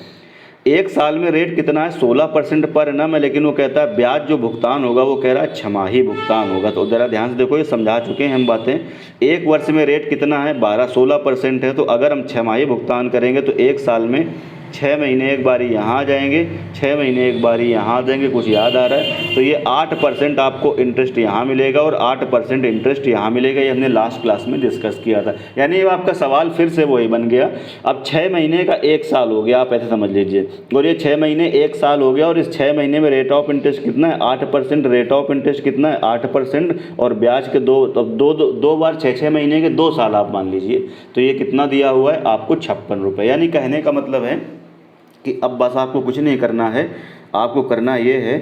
1 साल में रेट कितना है 16% पर एनम है, लेकिन वो कहता है ब्याज जो भुगतान होगा वो कह रहा है छमाही भुगतान होगा। तो ज़रा ध्यान से देखो, ये समझा चुके हैं हम बातें। 1 वर्ष में रेट कितना है 16% है, तो अगर हम छमाही भुगतान करेंगे तो 1 साल में 6 महीने एक बारी यहाँ आ जाएंगे, 6 महीने एक बारी यहाँ आ जाएंगे, कुछ याद आ रहा है। तो ये 8% आपको इंटरेस्ट यहाँ मिलेगा और 8% इंटरेस्ट यहाँ मिलेगा, ये हमने लास्ट क्लास में डिस्कस किया था। यानी ये आपका सवाल फिर से वही बन गया। अब 6 महीने का 1 साल हो गया, आप ऐसे समझ लीजिए, और ये 6 महीने 1 साल हो गया, और इस 6 महीने में रेट ऑफ इंटरेस्ट कितना है 8%, रेट ऑफ इंटरेस्ट कितना है 8%, और ब्याज के दो बार 6 महीने के 2 साल आप मान लीजिए, तो ये कितना दिया हुआ है आपको 56 रुपये। यानी कहने का मतलब है कि अब बस आपको कुछ नहीं करना है, आपको करना ये है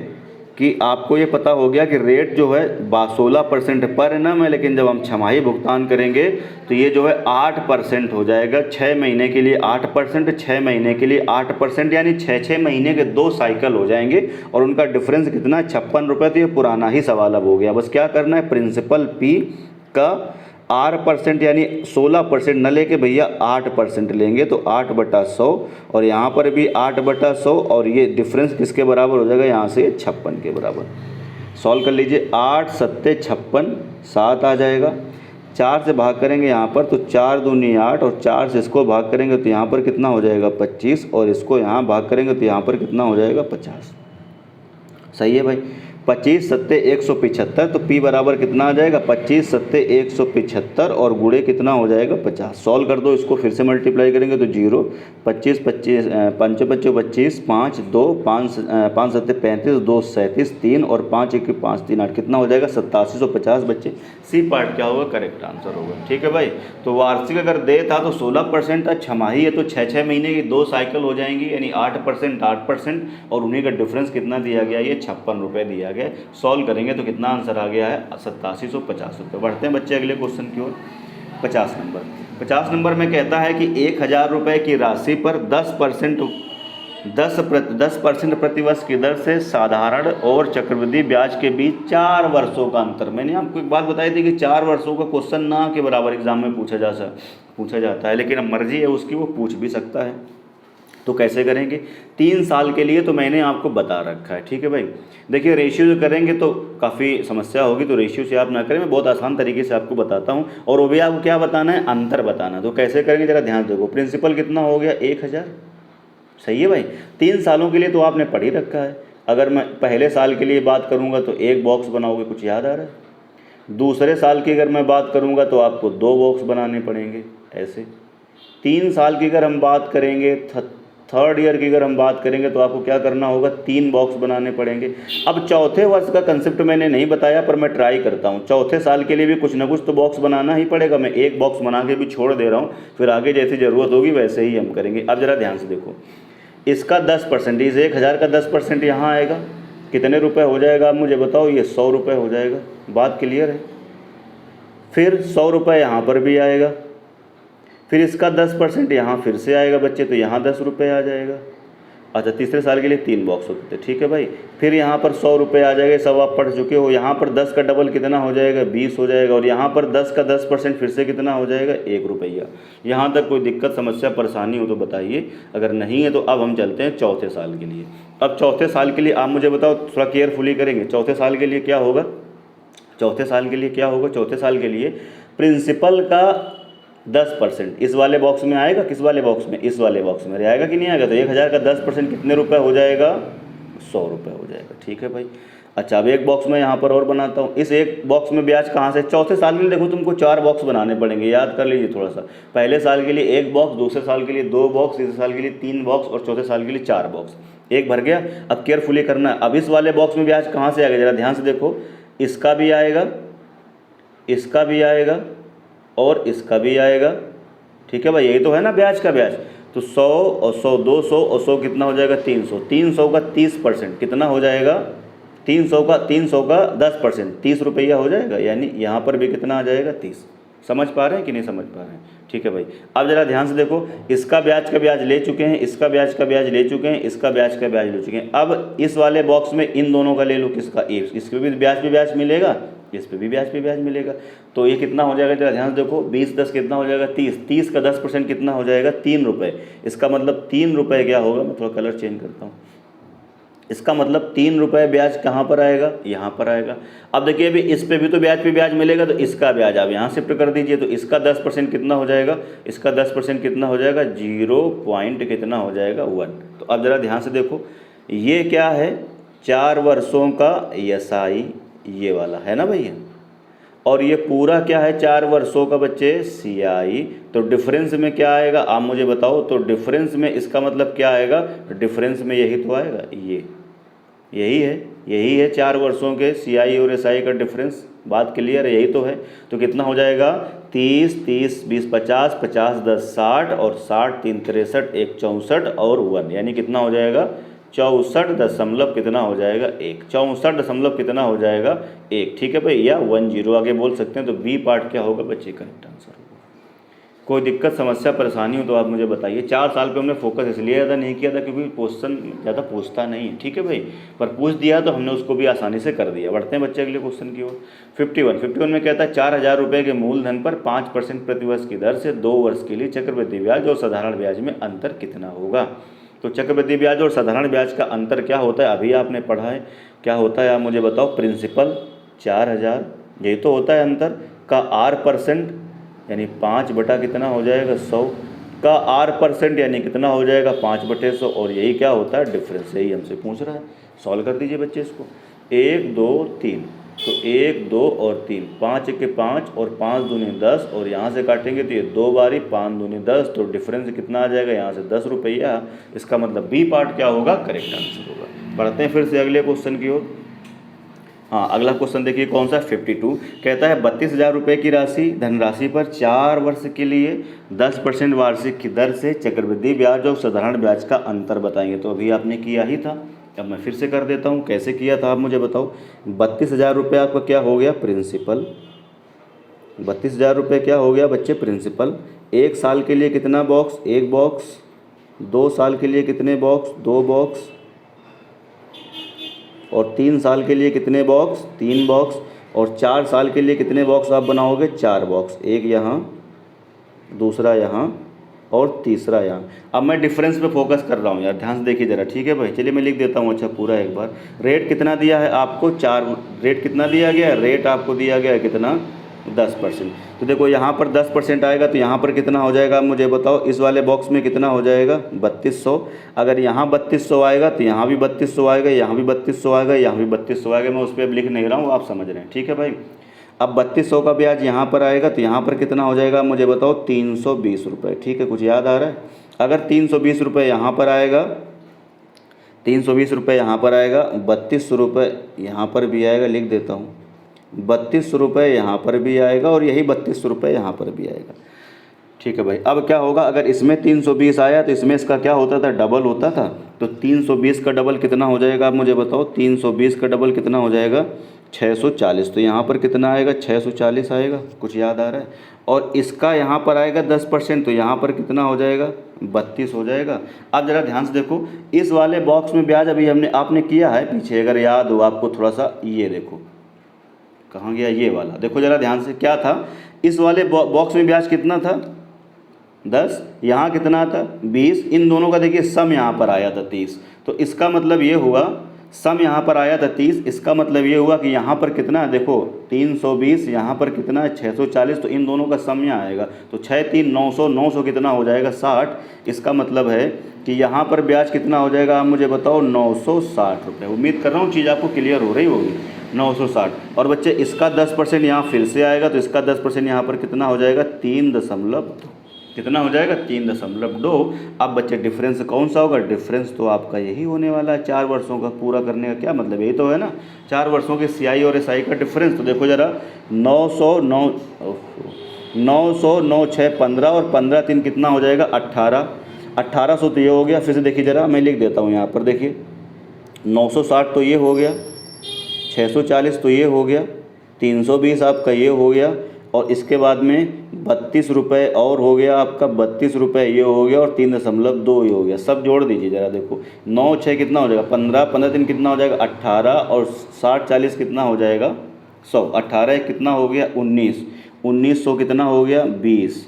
कि आपको ये पता हो गया कि रेट जो है 16% पर एनम है, लेकिन जब हम छमाही भुगतान करेंगे तो ये जो है 8% हो जाएगा। 6 महीने के लिए 8%, 6 महीने के लिए 8%, यानी 6 महीने के 2 साइकिल हो जाएंगे, और उनका डिफरेंस कितना है 56 रुपये। तो ये पुराना ही सवाल अब हो गया, बस क्या करना है, प्रिंसिपल P का R% यानी 16% न लेके भैया 8% लेंगे, तो 8/100, और यहाँ पर भी 8/100, और ये डिफरेंस किसके बराबर हो जाएगा, यहाँ से 56 के बराबर। सॉल्व कर लीजिए, 8 सत्ते 56, 7 आ जाएगा। 4 से भाग करेंगे यहाँ पर तो 4 दूनी 8, और 4 से इसको भाग करेंगे तो यहाँ पर कितना हो जाएगा 25, और इसको यहाँ भाग करेंगे तो यहाँ पर कितना हो जाएगा 50। सही है भाई, 25 सत्ते 175, तो P बराबर कितना आ जाएगा 25 सत्ते 175, और गुणे कितना हो जाएगा 50। सॉल्व कर दो इसको, फिर से मल्टीप्लाई करेंगे तो 0, 25 25 5 25 25, 5 2 5 सत्ते 35, 2 37, 3 और 5 1 5 3 8, कितना हो जाएगा 8750 बच्चे। सी पार्ट क्या होगा करेक्ट आंसर होगा, ठीक है भाई। तो वार्षिक अगर दे था तो 16% था, छमाही है तो 6 महीने की 2 साइकिल हो जाएंगी, यानी 8%, और उन्हीं का डिफरेंस कितना दिया गया, ये 56 रुपये दिया गया। सॉल्व करेंगे तो कितना आंसर आ गया है 8750 रुपये। बढ़ते हैं बच्चे अगले क्वेश्चन की ओर। 50 नंबर में कहता है कि 1000 रुपये की राशि पर 10% प्रतिवर्ष की दर से साधारण और चक्रवृद्धि ब्याज के बीच 4 वर्षों का अंतर। मैंने आपको एक बात बताई थी कि 4 वर्षों का क्वेश्चन ना के बराबर एग्जाम में पूछा जाता है, लेकिन अब मर्जी है उसकी, वो पूछ भी सकता है। तो कैसे करेंगे, 3 साल के लिए तो मैंने आपको बता रखा है, ठीक है भाई। देखिए रेशियो करेंगे तो काफ़ी समस्या होगी, तो रेशियो से आप ना करें, मैं बहुत आसान तरीके से आपको बताता हूँ। और वो भी आपको क्या बताना है, अंतर बताना। तो कैसे करेंगे जरा ध्यान देखो, प्रिंसिपल कितना हो गया 1000, सही है भाई। 3 सालों के लिए तो आपने पढ़ ही रखा है। अगर मैं पहले साल के लिए बात करूँगा तो 1 बॉक्स बनाओगे, कुछ याद आ रहा है। दूसरे साल की अगर मैं बात करूँगा तो आपको 2 बॉक्स बनाने पड़ेंगे ऐसे। 3 साल की अगर हम बात करेंगे थर्ड ईयर की अगर हम बात करेंगे तो आपको क्या करना होगा, 3 बॉक्स बनाने पड़ेंगे। अब चौथे वर्ष का कंसेप्ट मैंने नहीं बताया, पर मैं ट्राई करता हूँ। चौथे साल के लिए भी कुछ ना कुछ तो बॉक्स बनाना ही पड़ेगा। मैं एक बॉक्स बना के भी छोड़ दे रहा हूँ, फिर आगे जैसी ज़रूरत होगी वैसे ही हम करेंगे। अब ज़रा ध्यान से देखो, इसका 10%, इस 1000 का 10% यहाँ आएगा, कितने रुपए हो जाएगा आप मुझे बताओ, ये 100 रुपये हो जाएगा। बात क्लियर है। फिर 100 रुपये यहाँ पर भी आएगा, फिर इसका 10% यहाँ फिर से आएगा बच्चे, तो यहाँ 10 रुपये आ जाएगा। अच्छा, तीसरे साल के लिए 3 बॉक्स होते थे, ठीक है भाई। फिर यहाँ पर 100 रुपये आ जाएगा, सब आप पढ़ चुके हो। यहाँ पर 10 का डबल कितना हो जाएगा, 20 हो जाएगा। और यहाँ पर 10 का 10% फिर से कितना हो जाएगा, 1 रुपया। यहाँ तक कोई दिक्कत समस्या परेशानी हो तो बताइए, अगर नहीं है तो अब हम चलते हैं चौथे साल के लिए। अब चौथे साल के लिए आप मुझे बताओ, थोड़ा केयरफुली करेंगे। चौथे साल के लिए क्या होगा, चौथे साल के लिए क्या होगा, चौथे साल के लिए प्रिंसिपल का 10% इस वाले बॉक्स में आएगा। किस वाले बॉक्स में, इस वाले बॉक्स में आएगा कि नहीं आएगा। तो 1000 का 10% कितने रुपए हो जाएगा, 100 रुपये हो जाएगा, ठीक है भाई। अच्छा, अब एक बॉक्स में यहाँ पर और बनाता हूँ। इस एक बॉक्स में ब्याज कहाँ से, चौथे साल के लिए देखो तुमको 4 बॉक्स बनाने पड़ेंगे, याद कर लीजिए थोड़ा सा। पहले साल के लिए 1 बॉक्स, दूसरे साल के लिए 2 बॉक्स, तीसरे साल के लिए 3 बॉक्स और चौथे साल के लिए 4 बॉक्स। एक भर गया। अब केयरफुली करना है। अब इस वाले बॉक्स में ब्याज कहाँ से आएगा, जरा ध्यान से देखो। इसका भी आएगा, इसका भी आएगा और इसका भी आएगा, ठीक है भाई। यही तो है ना ब्याज का ब्याज। तो 100 और 100 200 और 100 कितना हो जाएगा, 300। 300 का 30% कितना हो जाएगा, 300 का 10% 30 रुपया हो जाएगा। यानी यहाँ पर भी कितना आ जाएगा, 30। समझ पा रहे हैं कि नहीं समझ पा रहे हैं, ठीक है भाई। अब जरा ध्यान से देखो, इसका ब्याज का ब्याज ले चुके हैं, इसका ब्याज का ब्याज ले चुके हैं, इसका ब्याज का ब्याज ले चुके हैं। अब इस वाले बॉक्स में इन दोनों का ले लो, किसका, इसके भी ब्याज मिलेगा, इस पे भी ब्याज मिलेगा। तो ये कितना हो जाएगा, जरा ध्यान से देखो। 20 10 कितना हो जाएगा, 30। 30 का 10% कितना हो जाएगा, 3 रुपये। इसका मतलब 3 रुपये क्या होगा, मैं थोड़ा कलर चेंज करता हूँ। इसका मतलब 3 रुपये ब्याज कहाँ पर आएगा, यहाँ पर आएगा। अब देखिए, अभी इस पे भी तो ब्याज पे ब्याज मिलेगा, तो इसका ब्याज आप यहाँ शिफ्ट कर दीजिए। तो इसका 10% कितना हो जाएगा, इसका 10% कितना हो जाएगा, 0 पॉइंट कितना हो जाएगा, 1। तो अब ज़रा ध्यान से देखो, ये क्या है, 4 वर्षों का SI, ये वाला है ना भैया। और ये पूरा क्या है, 4 वर्षों का बच्चे CI। तो डिफरेंस में क्या आएगा आप मुझे बताओ। तो डिफरेंस में इसका मतलब क्या आएगा, डिफरेंस में यही तो आएगा, ये यही है 4 वर्षों के CI और SI का डिफरेंस। बात क्लियर है, यही तो है। तो कितना हो जाएगा, 30 30 20 50 50 10 60 और 60 3 63 1 64 और 1, यानी कितना हो जाएगा, 64 दशमलव कितना हो जाएगा, 1। 64 दशमलव कितना हो जाएगा, 1, ठीक है भाई। या 10 आगे बोल सकते हैं। तो बी पार्ट क्या होगा बच्चे, करेक्ट आंसर होगा। कोई दिक्कत समस्या परेशानी हो तो आप मुझे बताइए। 4 साल पे हमने फोकस इसलिए ज़्यादा नहीं किया था क्योंकि क्वेश्चन ज़्यादा पूछता नहीं है, ठीक है भाई। पर पूछ दिया तो हमने उसको भी आसानी से कर दिया। बढ़ते हैं बच्चे अगले क्वेश्चन की ओर। 51 में कहता है 4000 रुपये के मूलधन पर 5% प्रतिवर्ष की दर से 2 वर्ष के लिए चक्रवृद्धि ब्याज और साधारण ब्याज में अंतर कितना होगा। तो चक्रवृद्धि ब्याज और साधारण ब्याज का अंतर क्या होता है, अभी आपने पढ़ा है। क्या होता है आप मुझे बताओ। प्रिंसिपल 4000, यही तो होता है अंतर का। R% यानी 5 बटा कितना हो जाएगा, 100 का R% यानी कितना हो जाएगा, 5/100। और यही क्या होता है, डिफरेंस। यही हमसे पूछ रहा है। सॉल्व कर दीजिए बच्चे इसको। 1 2 3, तो 1 2 और 3, 5 के 5 और 5 दूनी 10, और यहाँ से काटेंगे तो ये 2 बारी, 5 दूनी 10, तो डिफरेंस कितना आ जाएगा, यहाँ से 10 रुपया। इसका मतलब बी पार्ट क्या होगा, करेक्ट आंसर होगा। बढ़ते हैं फिर से अगले क्वेश्चन की ओर। हाँ, अगला क्वेश्चन देखिए कौन सा, 52 कहता है 32,000 रुपये की राशि धनराशि पर 4 वर्ष के लिए 10% वार्षिक की दर से चक्रवृद्धि ब्याज और साधारण ब्याज का अंतर बताएंगे। तो अभी आपने किया ही था, अब मैं फिर से कर देता हूँ। कैसे किया था आप मुझे बताओ। 32,000 रुपये आपका क्या हो गया, प्रिंसिपल। 32,000 रुपये क्या हो गया बच्चे, प्रिंसिपल। 1 साल के लिए कितना बॉक्स, 1 बॉक्स। 2 साल के लिए कितने बॉक्स, 2 बॉक्स। और 3 साल के लिए कितने बॉक्स, 3 बॉक्स। और 4 साल के लिए कितने बॉक्स आप बनाओगे, 4 बॉक्स। एक यहाँ, दूसरा यहाँ और तीसरा यहाँ। अब मैं डिफरेंस पे फोकस कर रहा हूँ यार, ध्यान से देखिए ज़रा, ठीक है भाई। चलिए मैं लिख देता हूँ अच्छा पूरा एक बार। रेट कितना दिया है आपको, 4। रेट कितना दिया गया है, रेट आपको दिया गया है कितना, 10%। तो देखो यहाँ पर 10% आएगा, तो यहाँ पर कितना हो जाएगा मुझे बताओ। इस वाले बॉक्स में कितना हो जाएगा, 3200। अगर यहाँ 3200 आएगा तो यहाँ भी 3200 आएगा, यहाँ भी 3200 आएगा, यहाँ भी 3200 आएगा। मैं उस पर अब लिख नहीं रहा हूँ, आप समझ रहे हैं, ठीक है भाई। अब 3200 का ब्याज यहाँ पर आएगा तो यहाँ पर कितना हो जाएगा मुझे बताओ, 320 रुपये। ठीक है, कुछ याद आ रहा है? अगर 320 रुपये यहाँ पर आएगा, 320 रुपये यहाँ पर आएगा, 3200 रुपये यहाँ पर भी आएगा, लिख देता हूँ, 3200 रुपये यहाँ पर भी आएगा और यही 3200 रुपये यहाँ पर भी आएगा। ठीक है भाई, अब क्या होगा, अगर इसमें 320 आया तो इसमें इसका क्या होता था, डबल होता था। तो 320 का डबल कितना हो जाएगा आप मुझे बताओ, 320 का डबल कितना हो जाएगा, 640। तो यहाँ पर कितना आएगा, 640 आएगा। कुछ याद आ रहा है? और इसका यहाँ पर आएगा 10%, तो यहाँ पर कितना हो जाएगा, 32 हो जाएगा। अब ज़रा ध्यान से देखो, इस वाले बॉक्स में ब्याज अभी आपने किया है पीछे, अगर याद हो आपको थोड़ा सा, ये देखो कहाँ गया ये वाला, देखो ज़रा ध्यान से, क्या था इस वाले बॉक्स में ब्याज कितना था, 10, यहाँ कितना था, 20। इन दोनों का देखिए सम यहाँ पर आया था 30। तो इसका मतलब ये हुआ, सम यहाँ पर आया था 30, इसका मतलब ये हुआ कि यहाँ पर कितना है, देखो 320, यहाँ पर कितना है 640, तो इन दोनों का सम यहाँ आएगा। तो 6 3 900, 900 कितना हो जाएगा, 60। इसका मतलब है कि यहाँ पर ब्याज कितना हो जाएगा, आप मुझे बताओ, 960 रुपये। उम्मीद कर रहा हूँ चीज़ आपको क्लियर हो रही होगी, 960। और बच्चे इसका 10% यहाँ फिर से आएगा, तो इसका 10% यहाँ पर कितना हो जाएगा, 3.2। कितना हो जाएगा, 3.2। अब बच्चे डिफरेंस कौन सा होगा, डिफरेंस तो आपका यही होने वाला है। 4 वर्षों का पूरा करने का क्या मतलब, यही तो है ना, 4 वर्षों के CI और SI का डिफरेंस। तो देखो ज़रा, 900 9 6 15 और 15 3 कितना हो जाएगा, 18। 1800 तो ये हो गया। फिर से देखिए ज़रा, मैं लिख देता हूँ यहाँ पर, देखिए 960 तो ये हो गया, 640 तो ये हो गया, 320 आपका ये हो गया, और इसके बाद में 32 रुपये और हो गया आपका, 32 रुपये ये हो गया, और 3.2 ये हो गया। सब जोड़ दीजिए ज़रा, देखो 9 6 कितना हो जाएगा, 15 15 3 कितना हो जाएगा, 18, और 60 40 कितना हो जाएगा, 100। 18 कितना हो गया, 19, 1900 कितना हो गया, 20,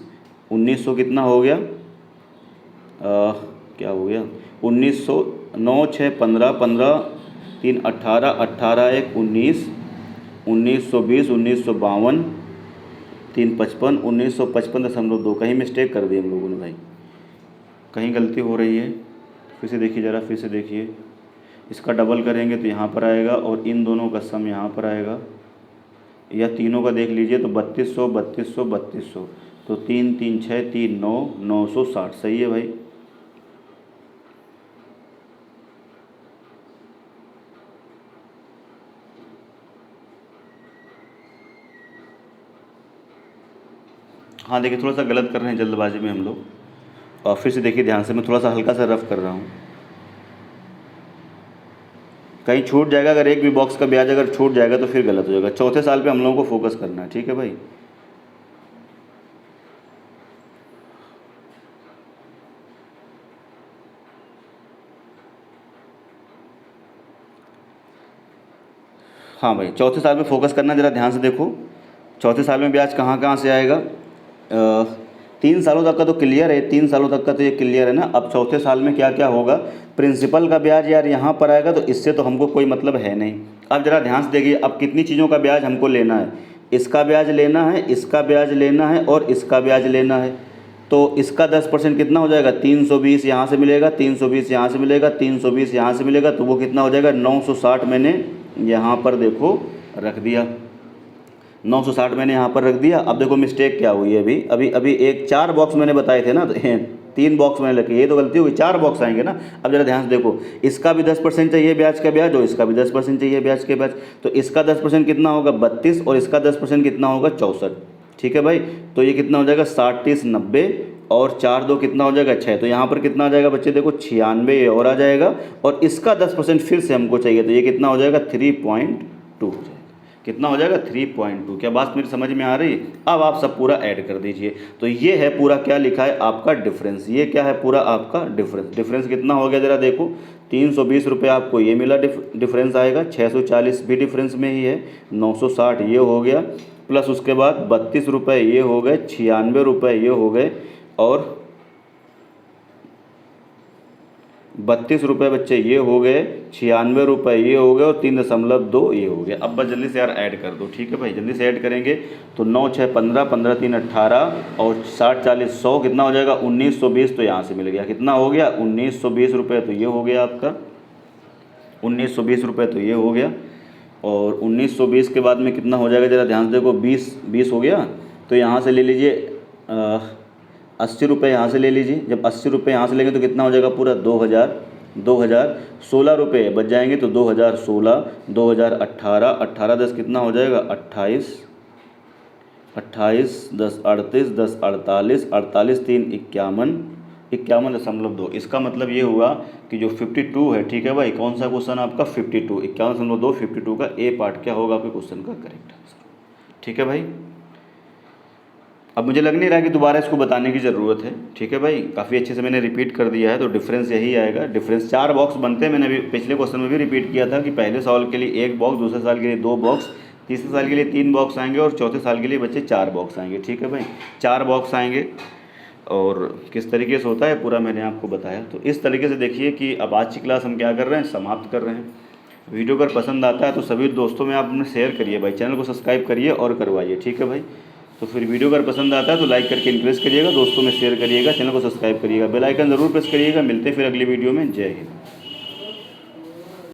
1900 कितना हो गया, क्या हो गया, 1900, 9 6 15 15 3 18, 18 1 19, 1920, 1952, 3 55, 1955.2। कहीं मिस्टेक कर दी हम लोगों ने भाई, कहीं गलती हो रही है। फिर से देखिए ज़रा, फिर से देखिए, इसका डबल करेंगे तो यहाँ पर आएगा, और इन दोनों का सम यहाँ पर आएगा, या तीनों का देख लीजिए तो 3200 3200 3200, तो 3 3 6 3 9, 960। सही है भाई। हाँ देखिए, थोड़ा सा गलत कर रहे हैं जल्दबाजी में हम लोग, और फिर से देखिए ध्यान से, मैं थोड़ा सा हल्का सा रफ कर रहा हूँ, कहीं छूट जाएगा। अगर एक भी बॉक्स का ब्याज अगर छूट जाएगा तो फिर गलत हो जाएगा। चौथे साल पे हम लोगों को फोकस करना है, ठीक है भाई। हाँ भाई, चौथे साल में फोकस करना, ज़रा ध्यान से देखो, चौथे साल में ब्याज कहाँ कहाँ से आएगा। 3 सालों तक का तो क्लियर है, 3 सालों तक का तो ये क्लियर है ना। अब चौथे साल में क्या क्या होगा, प्रिंसिपल का ब्याज यार यहाँ पर आएगा, तो इससे तो हमको कोई मतलब है नहीं। अब ज़रा ध्यान से देखिए, अब कितनी चीज़ों का ब्याज हमको लेना है, इसका ब्याज लेना है, इसका ब्याज लेना है, और इसका ब्याज लेना है। तो इसका 10% कितना हो जाएगा, 320 यहाँ से मिलेगा, 320 यहाँ से मिलेगा, 320 यहाँ से मिलेगा, तो वो कितना हो जाएगा, 960 मैंने यहाँ पर देखो रख दिया, 960 मैंने यहाँ पर रख दिया। अब देखो मिस्टेक क्या हुई है, अभी एक 4 बॉक्स मैंने बताए थे ना, तो 3 बॉक्स मैंने रखे, ये तो गलती होगी, 4 बॉक्स आएंगे ना। अब जरा ध्यान से देखो, इसका भी 10% चाहिए ब्याज का ब्याज, और इसका भी 10% चाहिए ब्याज के ब्याज। तो इसका 10% कितना होगा, 32, और इसका 10% कितना होगा, 64। ठीक है भाई, तो ये कितना हो जाएगा, 60 30 90, और 4 2 कितना हो जाएगा, 6। तो यहाँ पर कितना आ जाएगा बच्चे, देखो 96 और आ जाएगा, और इसका 10% फिर से हमको चाहिए, तो ये कितना हो जाएगा, 3.2 हो जाएगा। कितना हो जाएगा, 3.2। क्या बात मेरी समझ में आ रही है? अब आप सब पूरा ऐड कर दीजिए। तो ये है पूरा क्या लिखा है आपका डिफरेंस, ये क्या है पूरा आपका डिफरेंस। डिफरेंस कितना हो गया ज़रा देखो, 320 रुपये आपको ये मिला, डिफरेंस आएगा, 640 भी डिफरेंस में ही है, 960 ये हो गया, प्लस उसके बाद 32 रुपये ये हो गए, 96 रुपये ये हो गए, और 32 रुपये बच्चे ये हो गए, 96 रुपये ये हो गए, और 3.2 ये हो गया। अब बस जल्दी से यार ऐड कर दो, ठीक है भाई, जल्दी से ऐड करेंगे तो 9 6 15 15 3 18, और 60 40 100 कितना हो जाएगा, 1920। तो यहाँ से मिल गया, कितना हो गया, 1920 रुपये। तो ये हो गया आपका 1920 रुपये, तो ये हो गया। और 1920 के बाद में कितना हो जाएगा, ज़रा ध्यान से देखो, 20 हो गया। तो यहाँ से ले लीजिए 80 रुपये यहाँ से ले लीजिए। जब 80 रुपये यहाँ से लेंगे तो कितना हो जाएगा पूरा 2000 16 रुपये बच जाएंगे तो 2016 2018 18 10 कितना हो जाएगा 28 10 38 10 48 48 3 51.2। इसका मतलब ये हुआ कि जो 52 है, ठीक है भाई, कौन सा क्वेश्चन आपका 52 51.2 52 का ए पार्ट क्या होगा आपके क्वेश्चन का करेक्ट आंसर। ठीक है भाई, अब मुझे लग नहीं रहा कि दोबारा इसको बताने की ज़रूरत है। ठीक है भाई, काफ़ी अच्छे से मैंने रिपीट कर दिया है, तो डिफरेंस यही आएगा। डिफरेंस 4 बॉक्स बनते हैं, मैंने अभी पिछले क्वेश्चन में भी रिपीट किया था कि पहले साल के लिए 1 बॉक्स, दूसरे साल के लिए 2 बॉक्स, तीसरे साल के लिए 3 बॉक्स आएंगे और चौथे साल के लिए बच्चे 4 बॉक्स आएंगे। ठीक है भाई, 4 बॉक्स आएंगे और किस तरीके से होता है पूरा मैंने आपको बताया। तो इस तरीके से देखिए कि अब आज की क्लास हम क्या कर रहे हैं, समाप्त कर रहे हैं। वीडियो अगर पसंद आता है तो सभी दोस्तों में आप अपने शेयर करिए भाई, चैनल को सब्सक्राइब करिए और करवाइए। ठीक है भाई, तो फिर वीडियो अगर पसंद आता है तो लाइक करके इंक्रेज करिएगा, दोस्तों में शेयर करिएगा, चैनल को सब्सक्राइब करिएगा, बेल आइकन ज़रूर प्रेस करिएगा। मिलते हैं फिर अगली वीडियो में। जय हिंद।